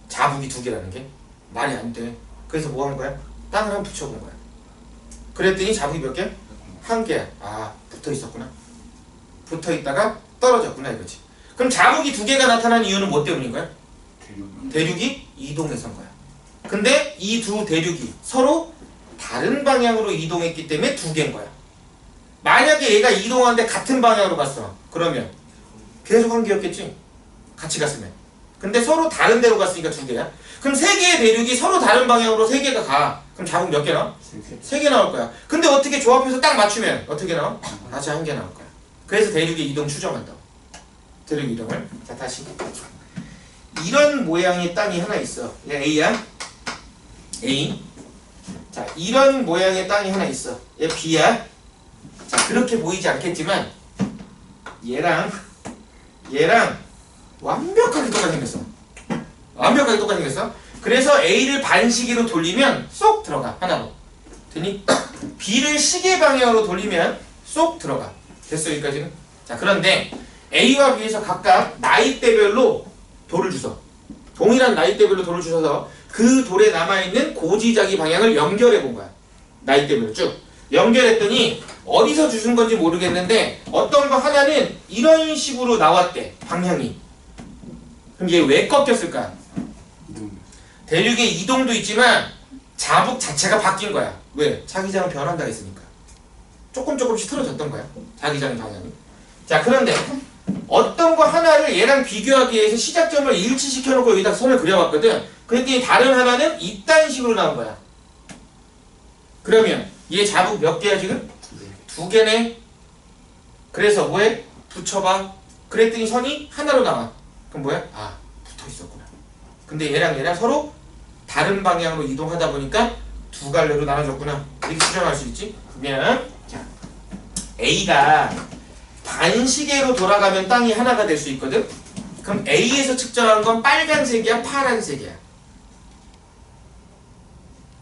자북이 두 개라는 게? 말이 안 돼. 그래서 뭐 한 거야? 땅을 한번 붙여본 거야. 그랬더니 자북이 몇 개야? 한 개야. 아, 붙어 있었구나. 붙어 있다가 떨어졌구나 이거지. 그럼 자국이 두 개가 나타난 이유는 뭐 때문인 거야? 대륙이 이동해서인 거야. 근데 이 두 대륙이 서로 다른 방향으로 이동했기 때문에 두 개인 거야. 만약에 얘가 이동하는데 같은 방향으로 갔어. 그러면 계속 한 개였겠지? 같이 갔으면. 근데 서로 다른 데로 갔으니까 두 개야. 그럼 세 개의 대륙이 서로 다른 방향으로 세 개가 가. 그럼 자국 몇 개 나와? 세 개 나올 거야. 근데 어떻게 조합해서 딱 맞추면 어떻게 나와? 다시 한 개 나올 거야. 그래서 대륙의 이동 추정한다고. 대륙 이동을. 자, 다시. 이런 모양의 땅이 하나 있어. 얘 A야. A. 자, 이런 모양의 땅이 하나 있어. 얘 B야. 자, 그렇게 보이지 않겠지만 얘랑 완벽하게 똑같이 생겼어. 완벽하게 똑같이 생겼어. 그래서 A를 반시계로 돌리면 쏙 들어가. 하나로. 되니? B를 시계 방향으로 돌리면 쏙 들어가. 됐어 여기까지는? 자, 그런데 A와 B에서 각각 나이대별로 돌을 주서 동일한 나이대별로 돌을 주셔서 그 돌에 남아있는 고지자기 방향을 연결해 본 거야. 나이대별로 쭉 연결했더니 어디서 주신 건지 모르겠는데 어떤 거 하나는 이런 식으로 나왔대. 방향이. 그럼 얘 왜 꺾였을까? 대륙의 이동도 있지만 자북 자체가 바뀐 거야. 왜? 자기장은 변한다 했으니까. 조금씩 틀어졌던 거야. 자기장의 방향이. 자, 그런데 어떤 거 하나를 얘랑 비교하기 위해서 시작점을 일치시켜 놓고 여기다 선을 그려봤거든. 그랬더니 다른 하나는 이딴 식으로 나온 거야. 그러면 얘 자북 몇 개야 지금? 두 개네. 그래서 뭐해? 붙여봐. 그랬더니 선이 하나로 나와. 그럼 뭐야? 아, 붙어 있었구나. 근데 얘랑 서로 다른 방향으로 이동하다 보니까 두 갈래로 나눠졌구나. 이렇게 추정할 수 있지? 그러면 자, A가 반시계로 돌아가면 땅이 하나가 될 수 있거든? 그럼 A에서 측정한 건 빨간색이야? 파란색이야?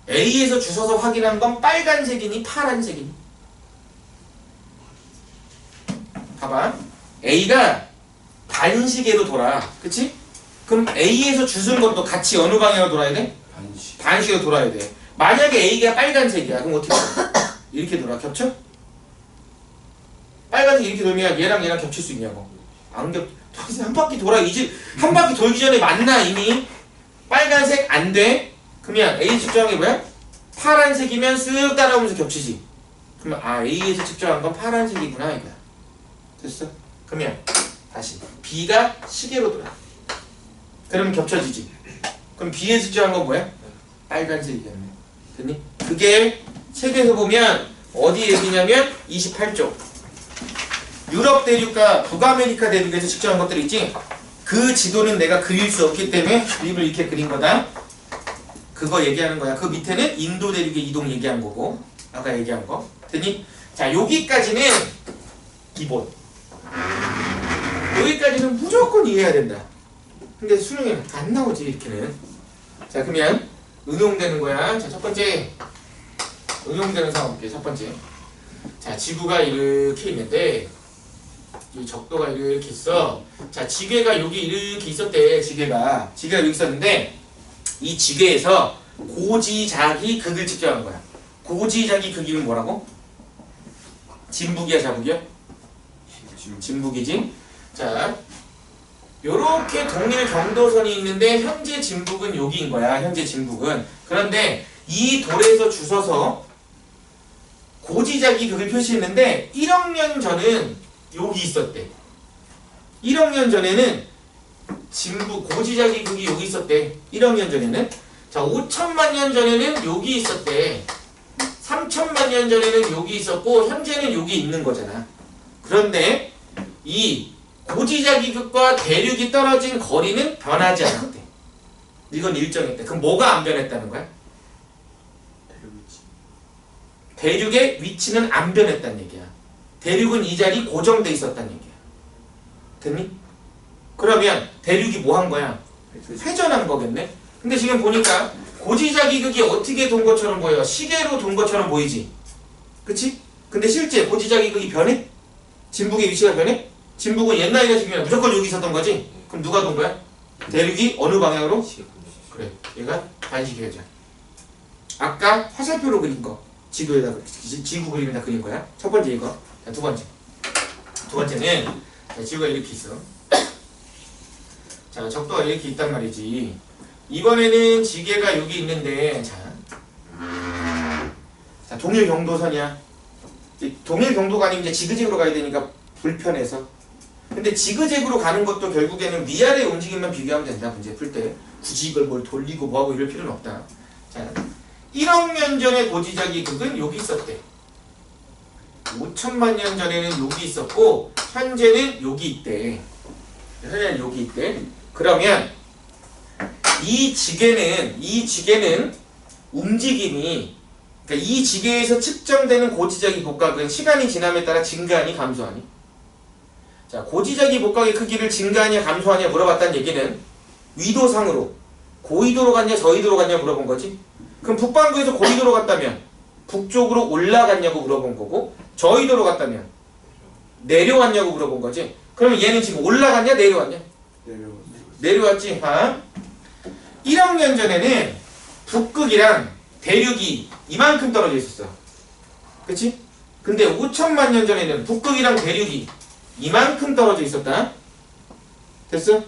A에서 주워서 확인한 건 빨간색이니 파란색이니? 봐봐. A가 반시계로 돌아. 그치? 그럼 A에서 주운 것도 같이 어느 방향으로 돌아야 돼? 반시계로 돌아야 돼. 만약에 A가 빨간색이야. 그럼 어떻게 돌아? 이렇게 돌아. 겹쳐? 빨간색 이렇게 돌면 얘랑 겹칠 수 있냐고. 안 겹. 한 바퀴 돌아. 이제 한 바퀴 돌기 전에 맞나 이미? 빨간색 안 돼. 그러면 A 측정한 게 뭐야? 파란색이면 쓱 따라오면서 겹치지. 그러면 아, A에서 측정한 건 파란색이구나 이거야. 됐어? 그러면 다시 B가 시계로 돌아. 그러면 겹쳐지지. 그럼 B에서 측정한 건 뭐야? 빨간색이겠네. 됐니? 그게 책에서 보면 어디 얘기냐면 28쪽. 유럽 대륙과 북아메리카 대륙에서 측정한 것들 있지? 그 지도는 내가 그릴 수 없기 때문에 그림을 이렇게 그린 거다. 그거 얘기하는 거야. 그 밑에는 인도 대륙의 이동 얘기한 거고 아까 얘기한 거. 됐니? 자, 여기까지는 기본. 여기까지는 무조건 이해해야 된다. 근데 수능에는 안 나오지 이렇게는. 자, 그러면 응용되는 거야. 자, 첫 번째 응용되는 상황 볼게요. 첫 번째. 자, 지구가 이렇게 있는데 이 적도가 이렇게 있어. 자, 지궤가 여기 이렇게 있었대. 지궤가 여기 있었는데 이 지궤에서 고지자기 극을 측정한 거야. 고지자기 극이면 뭐라고? 진북이야 자북이야? 진북이지. 자, 요렇게 동일 경도선이 있는데 현재 진북은 여기인 거야. 현재 진북은. 그런데 이 돌에서 주워서 고지자기 극을 표시했는데 1억 년 전은 여기 있었대. 1억 년 전에는 진북 고지자기 극이 여기 있었대. 1억 년 전에는. 자, 5천만 년 전에는 여기 있었대. 3천만 년 전에는 여기 있었고 현재는 여기 있는 거잖아. 그런데 이 고지자기 극과 대륙이 떨어진 거리는 변하지 않았대. 이건 일정했대. 그럼 뭐가 안 변했다는 거야? 대륙의 위치는 안 변했다는 얘기야. 대륙은 이 자리 고정돼 있었다는 얘기야. 됐니? 그러면 대륙이 뭐 한 거야? 회전한 거겠네? 근데 지금 보니까 고지자기 극이 어떻게 돈 것처럼 보여? 시계로 돈 것처럼 보이지? 그치? 근데 실제 고지자기 극이 변해? 진북의 위치가 변해? 진북은 옛날이나 지금이나 무조건 여기 있었던 거지? 그럼 누가 돈 거야? 대륙이 어느 방향으로? 그래, 얘가 반시계 회전. 아까 화살표로 그린 거 지도에다 지구 그림에다 그린 거야. 첫 번째 이거. 자, 두 번째. 두 번째는 자, 지구가 이렇게 있어. 자, 적도가 이렇게 있단 말이지. 이번에는 지게가 여기 있는데 자, 동일 경도선이야. 동일 경도가 아니면 이제 지그재그로 가야 되니까 불편해서. 근데 지그재그로 가는 것도 결국에는 위아래 움직임만 비교하면 된다. 문제 풀 때. 굳이 이걸 뭘 돌리고 뭐하고 이럴 필요는 없다. 자, 1억 년 전에 고지자기 극은 여기 있었대. 5천만 년 전에는 여기 있었고 현재는 여기 있대. 현재는 여기 있대. 그러면 이 지게는 움직임이, 그러니까 이 지게에서 측정되는 고지자기 복각은 시간이 지남에 따라 증가하니 감소하니? 자, 고지자기 복각의 크기를 증가하냐 감소하냐 물어봤다는 얘기는 위도상으로 고위도로 갔냐 저위도로 갔냐 물어본 거지. 그럼 북반구에서 고위도로 갔다면 북쪽으로 올라갔냐고 물어본 거고, 저위도로 갔다면 내려왔냐고 물어본 거지. 그러면 얘는 지금 올라갔냐 내려왔냐? 내려왔지. 1억 년 전에는 북극이랑 대륙이 이만큼 떨어져 있었어. 그치? 근데 5천만 년 전에는 북극이랑 대륙이 이만큼 떨어져 있었다. 됐어?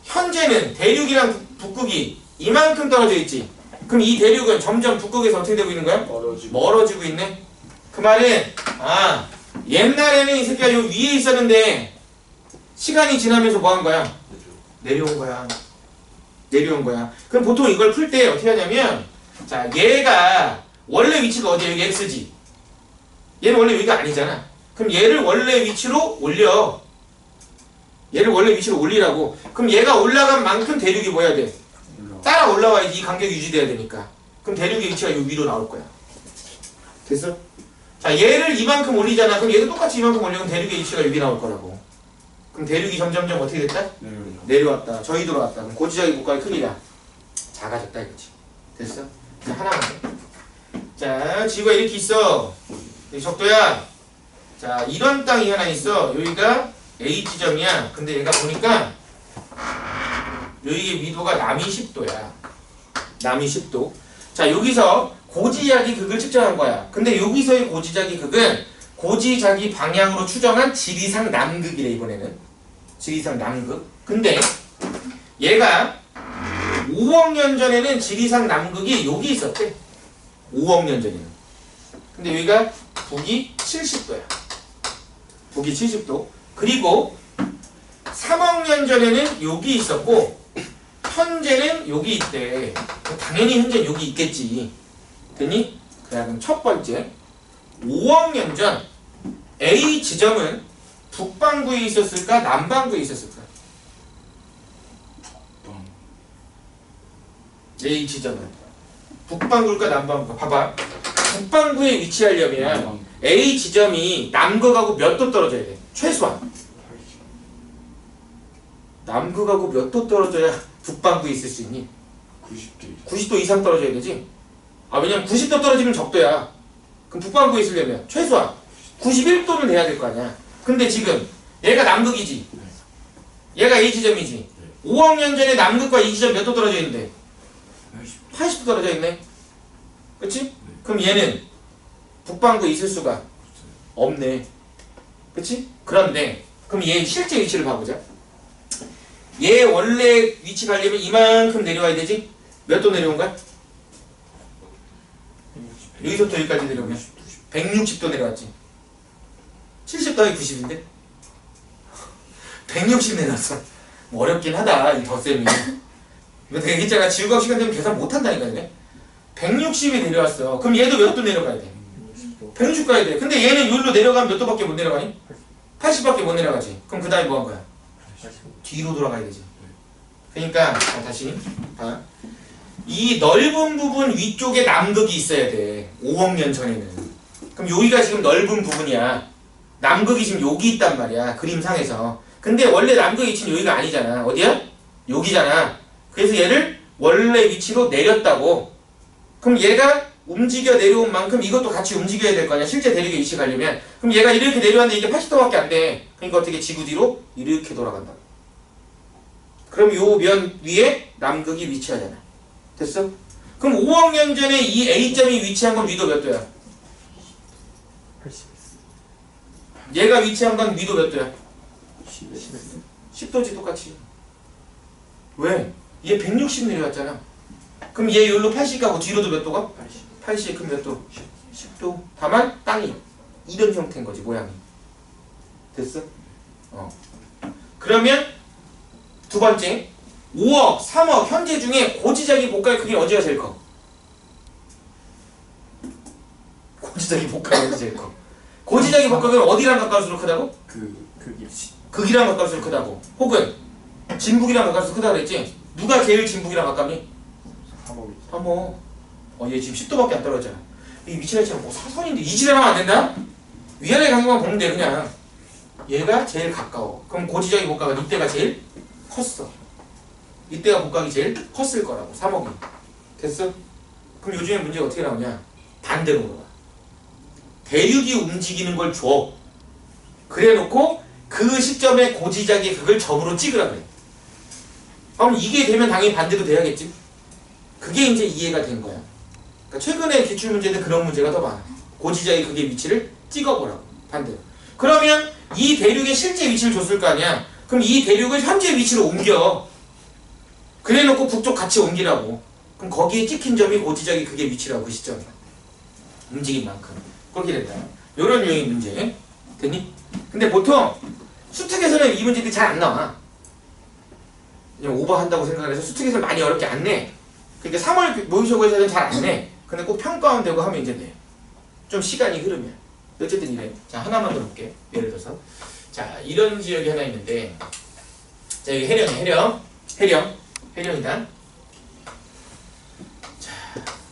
현재는 대륙이랑 북극이 이만큼 떨어져 있지. 그럼 이 대륙은 점점 북극에서 어떻게 되고 있는 거야? 멀어지고 있네. 그 말은 옛날에는 이 새끼가 요 위에 있었는데 시간이 지나면서 뭐 한 거야? 내려온 거야. 내려온 거야. 그럼 보통 이걸 풀 때 어떻게 하냐면, 자, 얘가 원래 위치가 어디야? 여기 X지. 얘는 원래 여기가 아니잖아. 그럼 얘를 원래 위치로 올려. 얘를 원래 위치로 올리라고. 그럼 얘가 올라간 만큼 대륙이 뭐 해야 돼? 따라 올라와야지. 이 간격이 유지돼야 되니까. 그럼 대륙의 위치가 여기 위로 나올 거야. 됐어? 자, 얘를 이만큼 올리잖아. 그럼 얘도 똑같이 이만큼 올리면 대륙의 위치가 여기 나올 거라고. 그럼 대륙이 점점점 어떻게 됐다? 내려왔다. 저희도로 왔다. 그럼 고지자기 복각의 크기가 작아졌다 이거지. 됐어? 자, 하나만 더. 자, 지구가 이렇게 있어. 여기 적도야. 자, 이런 땅이 하나 있어. 여기가 A 지점이야. 근데 얘가 보니까 여기의 위도가 남이 10도야. 남이 10도. 자, 여기서 고지자기 극을 측정한 거야. 근데 여기서의 고지자기 극은 고지자기 방향으로 추정한 지리상 남극이래. 이번에는 지리상 남극. 근데 얘가 5억 년 전에는 지리상 남극이 여기 있었대. 5억 년 전에는. 근데 여기가 북이 70도야. 북이 70도. 그리고 3억 년 전에는 여기 있었고 현재는 여기 있대. 당연히 현재는 여기 있겠지. 됐니? 그럼 첫 번째, 5억 년 전 A 지점은 북반구에 있었을까? 남반구에 있었을까? A 지점은 북반구일까? 남반구일까? 봐봐. 북반구에 위치하려면 A 지점이 남극하고 몇 도 떨어져야 돼? 최소한 남극하고 몇 도 떨어져야 북반구에 있을 수 있니? 90도 이상 떨어져야 되지? 왜냐면 90도 떨어지면 적도야. 그럼 북반구에 있으려면 최소한 91도는 돼야 될 거 아니야. 근데 지금 얘가 남극이지. 얘가 A 지점이지. 5억 년 전에 남극과 이 지점 몇 도 떨어져 있는데? 80도 떨어져 있네. 그치? 그럼 얘는 북반구에 있을 수가 없네. 그치? 그런데 그럼 얘 실제 위치를 봐보자. 얘 원래 위치 가려면 이만큼 내려와야 되지? 몇 도 내려온 거야? 여기서부터 여기까지 내려오면 160도 내려왔지. 70 더하기 90인데? 160 내려왔어. 뭐 어렵긴 하다 이 덧셈이. 이거 내가 했잖아. 지구과학 시간 되면 계산 못한다니까. 160이 내려왔어. 그럼 얘도 몇 도 내려가야 돼? 160 가야 돼. 근데 얘는 여기로 내려가면 몇 도밖에 못 내려가니? 80밖에 못 내려가지. 그럼 그 다음에 뭐 한 거야? 뒤로 돌아가야 되지. 그러니까 다시 봐. 이 넓은 부분 위쪽에 남극이 있어야 돼. 5억 년 전에는. 그럼 여기가 지금 넓은 부분이야. 남극이 지금 여기 있단 말이야. 그림상에서. 근데 원래 남극 위치는 여기가 아니잖아. 어디야? 여기잖아. 그래서 얘를 원래 위치로 내렸다고. 그럼 얘가 움직여 내려온 만큼 이것도 같이 움직여야 될 거 아니야. 실제 대륙의 위치 가려면. 그럼 얘가 이렇게 내려왔는데 이게 80도밖에 안 돼. 그러니까 어떻게 지구 뒤로 이렇게 돌아간다. 그럼 요 면 위에 남극이 위치하잖아. 됐어? 그럼 5억 년 전에 이 A점이 위치한 건 위도 몇 도야? 얘가 위치한 건 위도 몇 도야? 10. 10도지 똑같이. 왜? 얘 160 내려왔잖아. 그럼 얘 여기로 80 가고 뒤로도 몇 도가? 80. 그럼 몇 도? 10도. 다만 땅이 이런 형태인 거지 모양이. 됐어? 그러면 두 번째 5억, 3억 현재 중에 고지자기 복가의 크기는 어디가 제일 커? 고지자기 복가가 어디 제일 커? 고지자기 복가는 어디랑 가까울수록 크다고? 극이랑 가까울수록 크다고. 혹은 진북이랑 가까울수록 크다고 그랬지? 누가 제일 진북이랑 가깝니? 3억. 얘 지금 10도밖에 안 떨어졌잖아. 이 위치가 있잖아. 뭐 사선인데 이지랄하면 안 된다? 위아래 간격만 보면 돼 그냥. 얘가 제일 가까워. 그럼 고지자기 복가가 이때가 제일 컸어. 이때가 복각이 제일 컸을 거라고. 3억이. 됐어? 그럼 요즘에 문제가 어떻게 나오냐? 반대로 물어봐. 대륙이 움직이는 걸 줘. 그래 놓고 그 시점에 고지자기의 극을 점으로 찍으라 그래. 그럼 이게 되면 당연히 반대로 돼야겠지? 그게 이제 이해가 된 거야. 그러니까 최근에 기출문제는 그런 문제가 더 많아. 고지자기의 극의 위치를 찍어보라고. 반대로. 그러면 이 대륙의 실제 위치를 줬을 거 아니야? 그럼 이 대륙을 현재 위치로 옮겨. 그래 놓고 북쪽 같이 옮기라고. 그럼 거기에 찍힌 점이 고지자기 극의 위치라고. 그 시점에 움직인 만큼 그렇게 된다. 요런 유형의 문제 됐니? 근데 보통 수특에서는 이 문제들이 잘 안 나와. 그냥 오버한다고 생각을 해서 수특에서는 많이 어렵게 안 내. 그러니까 3월 모의고사에서는 잘 안 내. 근데 꼭 평가원 되고 하면 이제 내. 좀 시간이 흐르면. 어쨌든 이래. 자, 하나만 더 볼게. 예를 들어서 자, 이런 지역이 하나 있는데 자, 여기 해령이다. 자,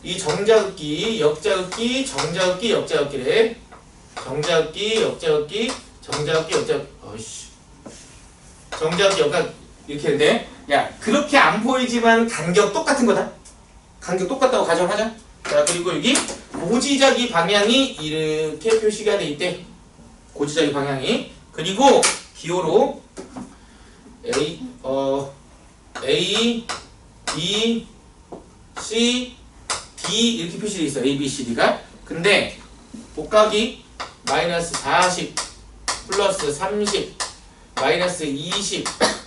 이 정자극기, 역자극기, 정자극기, 역자극기래. 정자극기, 역자극기, 정자극기, 역자극기. 어이씨. 정자극기, 역자극기 이렇게 했는데, 야, 그렇게 안 보이지만 간격 똑같은 거다. 간격 똑같다고 가정하자. 자, 그리고 여기 고지자기 방향이 이렇게 표시가 돼 있대. 고지자기 방향이. 그리고 기호로 A, B, C, D 이렇게 표시되어 있어. A, B, C, D가. 근데 복각이 마이너스 40 플러스 30 마이너스 20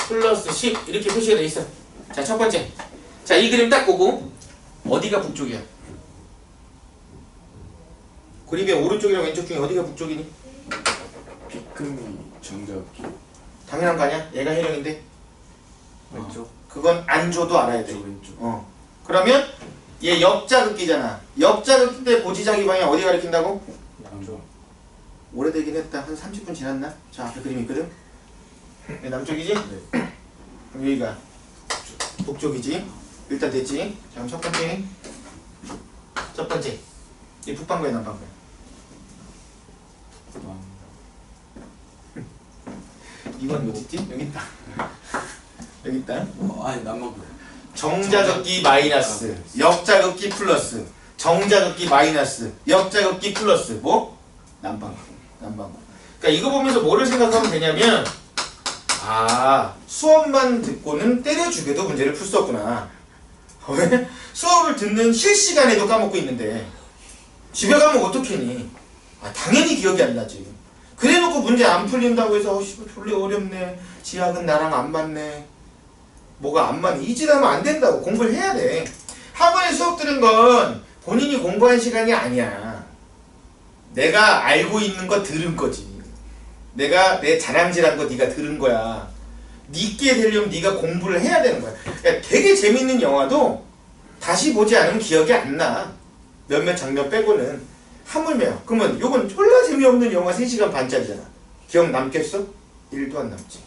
플러스 10 이렇게 표시가 되어 있어. 자, 첫 번째. 자, 이 그림 딱 보고 어디가 북쪽이야? 그림의 오른쪽이랑 왼쪽 중에 어디가 북쪽이니? B금이 정자극기. 당연한 거 아니야? 얘가 해령인데. 왼쪽. 그건 안 줘도 알아야 돼. 왼쪽. 그러면 얘 역자극기잖아. 역자극기 때 고지자기 방향 어디 가리킨다고? 양쪽. 오래되긴 했다. 한 30분 지났나? 저 앞에 그림 있거든? 네, 남쪽이지? 네. 그럼 여기가 북쪽이지? 일단 됐지? 자, 그럼 첫 번째. 이 북반구야, 남반구야? 이건 어디 있지? 여기 있다. 여기 있다. 아니 남방구. 정자극기 마이너스, 역자극기 플러스, 정자극기 마이너스, 역자극기 플러스. 뭐? 남방구. 그러니까 이거 보면서 뭐를 생각하면 되냐면, 아, 수업만 듣고는 때려주게도 문제를 풀 수 없구나. 왜? 수업을 듣는 실시간에도 까먹고 있는데 집에 가면 어떡하니? 아, 당연히 기억이 안 나지. 그래놓고 문제 안 풀린다고 해서 졸래 어렵네. 지학은 나랑 안 맞네. 뭐가 안 맞네. 이 짓하면 안 된다고. 공부를 해야 돼. 학원에 수업 들은 건 본인이 공부한 시간이 아니야. 내가 알고 있는 거 들은 거지. 내가 내 자랑질한 거 네가 들은 거야. 니께 되려면 네가 공부를 해야 되는 거야. 야, 되게 재밌는 영화도 다시 보지 않으면 기억이 안 나. 몇몇 장면 빼고는. 하물며 그러면 요건 졸라 재미없는 영화 3시간 반짜리잖아. 기억 남겠어? 1도 안 남지.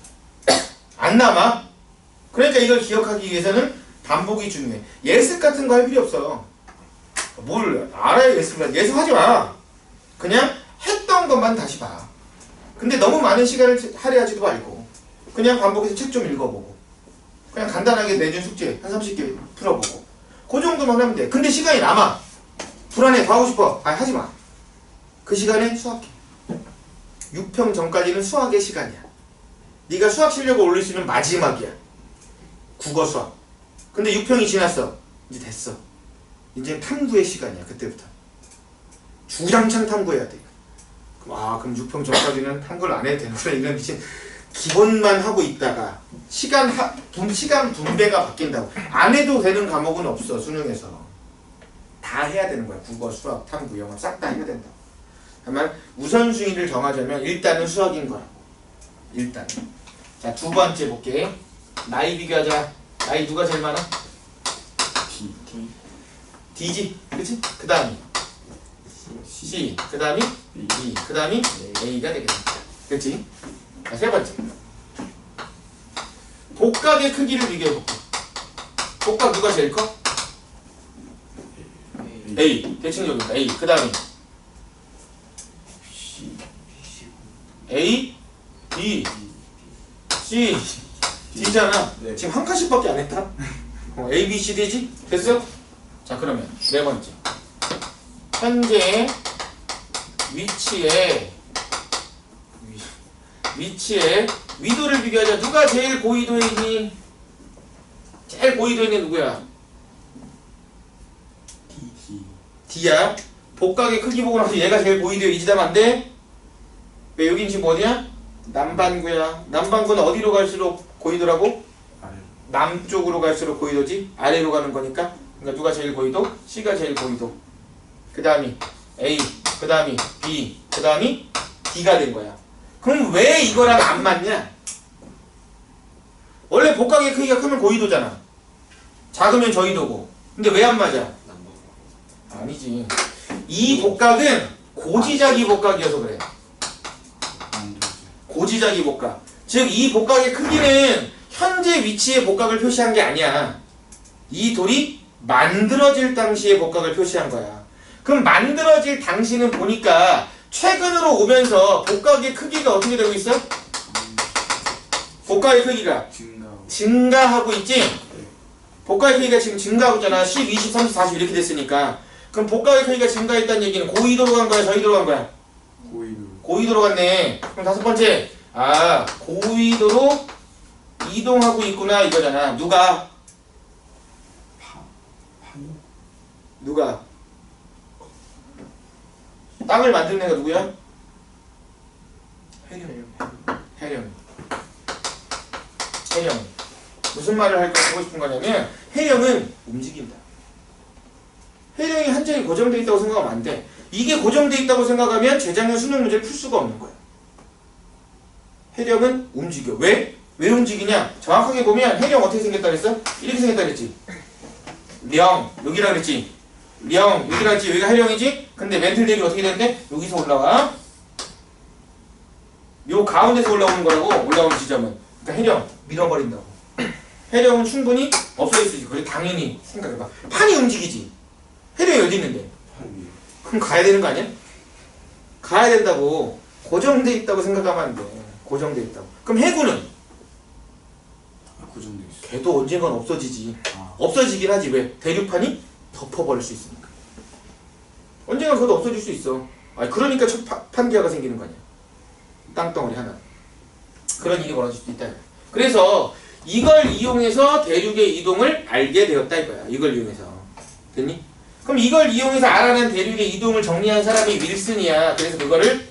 안 남아. 그러니까 이걸 기억하기 위해서는 반복이 중요해. 예습 같은 거 할 필요 없어. 뭘 알아야 예습하지 마. 그냥 했던 것만 다시 봐. 근데 너무 많은 시간을 할애하지도 말고 그냥 반복해서 책 좀 읽어보고 그냥 간단하게 내준 숙제 한 30개 풀어보고 그 정도만 하면 돼. 근데 시간이 남아. 불안해. 더 하고 싶어. 아니, 하지 마. 그 시간에 수학해. 6평 전까지는 수학의 시간이야. 네가 수학 실력을 올릴 수 있는 마지막이야. 국어 수학. 근데 6평이 지났어. 이제 됐어. 이제 탐구의 시간이야. 그때부터 주장창 탐구해야 돼. 와 그럼 6평 전까지는 한글 안 해도 되는구나 이런 미친 기본만 하고 있다가 시간 분배가 바뀐다고 안 해도 되는 과목은 없어 수능에서 다 해야 되는 거야. 국어, 수학, 탐구, 영어 싹 다 해야 된다고. 다만 우선순위를 정하자면 일단은 수학인 거라고. 일단 자 두 번째 볼게. 나이 비교하자. 나이 누가 제일 많아? D지 그치? 그 다음이 C 그 다음이 B 그 다음이 A가 되겠다. 그치? 자, 세 번째 복각의 크기를 비교해볼게. 복각 누가 제일 커? A 대칭적입니다. A 그 다음이 A B C D잖아. 네. 지금 한 칸씩밖에 안 했다. A B C D지? 됐어? 자 그러면 네 번째 현재 위치에 위도를 비교하자. 누가 제일 고위도에 있니? 제일 고위도에 있는 누구야? D야. 복각의 크기 보고 나서 얘가 제일 고위도에 위치하면 안 돼? 왜 여긴 지금 어디야? 남반구야. 남반구는 어디로 갈수록 고위도라고? 남쪽으로 갈수록 고위도지? 아래로 가는 거니까. 그러니까 누가 제일 고위도? C가 제일 고위도. 그 다음이 A, 그 다음이 B, 그 다음이 D가 된 거야. 그럼 왜 이거랑 안 맞냐? 원래 복각의 크기가 크면 고위도잖아. 작으면 저위도고. 근데 왜 안 맞아? 아니지. 이 복각은 고지자기 복각이어서 그래. 고지자기 복각. 즉 이 복각의 크기는 현재 위치의 복각을 표시한 게 아니야. 이 돌이 만들어질 당시의 복각을 표시한 거야. 그럼 만들어질 당시는 보니까 최근으로 오면서 복각의 크기가 어떻게 되고 있어? 복각의 크기가 증가하고 있지? 복각의 크기가 지금 증가하고 있잖아. 10, 20, 30, 40 이렇게 됐으니까. 그럼 복각의 크기가 증가했다는 얘기는 고위도로 간 거야? 저위도로 간 거야? 고위도로 갔네. 그럼 다섯 번째 고위도로 이동하고 있구나 이거잖아. 누가? 누가? 땅을 만드는 애가 누구야? 해령. 무슨 말을 하고 싶은 거냐면 해령은 움직인다. 해령이 한 장이 고정되어 있다고 생각하면 안 돼. 이게 고정되어 있다고 생각하면 재작년 수능 문제를 풀 수가 없는 거야. 해령은 움직여. 왜? 왜 움직이냐? 정확하게 보면 해령 어떻게 생겼다 그랬어? 이렇게 생겼다 그랬지. 령 여기라 그랬지. 령 여기라 그랬지. 여기가 해령이지. 근데 멘틀 대비 어떻게 되는데? 여기서 올라와. 요 가운데서 올라오는 거라고. 올라오는 지점은. 그러니까 해령 밀어버린다고. 해령은 충분히 없어질 수 있지. 그래 당연히 생각해봐. 판이 움직이지. 해령이 어디 있는데? 그럼 가야 되는 거 아니야? 가야 된다고. 고정돼 있다고 생각하면 안 돼. 고정돼 있다고. 그럼 해구는? 고정돼 있어. 걔도 언젠간 없어지지. 없어지긴 하지. 왜? 대륙판이 덮어버릴 수 있으니까. 언젠간 그것도 없어질 수 있어. 그러니까 첫 판기화가 생기는 거 아니야. 땅덩어리 하나. 그런 일이 벌어질 수 있다. 그래서 이걸 이용해서 대륙의 이동을 알게 되었다 이거야. 이걸 이용해서. 됐니? 그럼 이걸 이용해서 알아낸 대륙의 이동을 정리한 사람이 윌슨이야. 그래서 그거를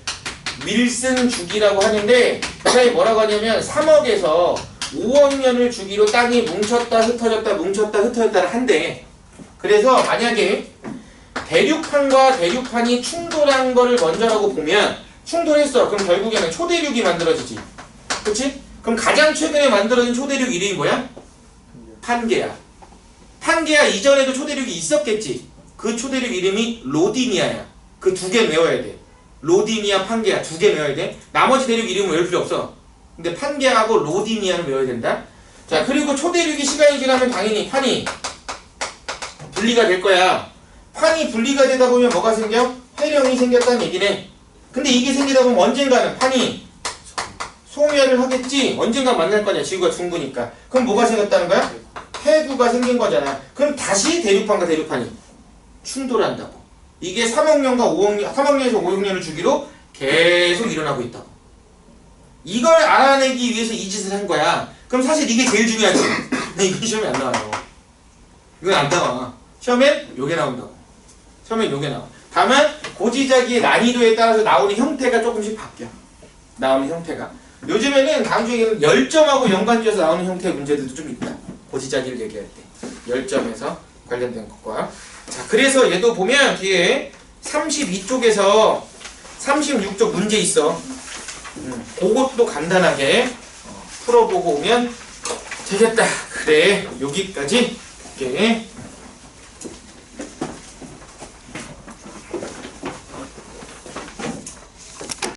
윌슨 주기라고 하는데 그 사람이 뭐라고 하냐면 3억에서 5억 년을 주기로 땅이 뭉쳤다 흩어졌다를 한대. 그래서 만약에 대륙판과 대륙판이 충돌한 거를 먼저라고 보면 충돌했어. 그럼 결국에는 초대륙이 만들어지지. 그치? 그럼 가장 최근에 만들어진 초대륙 이름이 뭐야? 판게아. 판게아 이전에도 초대륙이 있었겠지. 그 초대륙 이름이 로디니아야. 그 두 개 외워야 돼. 로디니아, 판게아 두 개 외워야 돼. 나머지 대륙 이름은 외울 필요 없어. 근데 판게아하고 로디니아는 외워야 된다. 자, 그리고 초대륙이 시간이 지나면 당연히 판이 분리가 될 거야. 판이 분리가 되다 보면 뭐가 생겨? 해령이 생겼다는 얘기네. 근데 이게 생기다 보면 언젠가는 판이 소멸을 하겠지. 언젠가 만날 거냐. 지구가 둥그니까. 그럼 뭐가 생겼다는 거야? 해구가 생긴 거잖아. 그럼 다시 대륙판과 대륙판이 충돌한다고. 이게 3억 년과 5억 년, 3억 년에서 5억 년을 주기로 계속 일어나고 있다고. 이걸 알아내기 위해서 이 짓을 한 거야. 그럼 사실 이게 제일 중요하지. 근데 이건 시험에 안 나와요. 이건 안 나와. 시험엔 요게 나온다고. 시험엔 요게 나와. 다만 고지자기의 난이도에 따라서 나오는 형태가 조금씩 바뀌어. 나오는 형태가. 요즘에는 다음 중에 열점하고 연관지어서 나오는 형태의 문제들도 좀 있다. 고지자기를 얘기할 때. 열점에서 관련된 것과. 자, 그래서 얘도 보면 뒤에 32쪽에서 36쪽 문제 있어. 그것도 간단하게 풀어보고 오면 되겠다. 그래, 여기까지 볼게.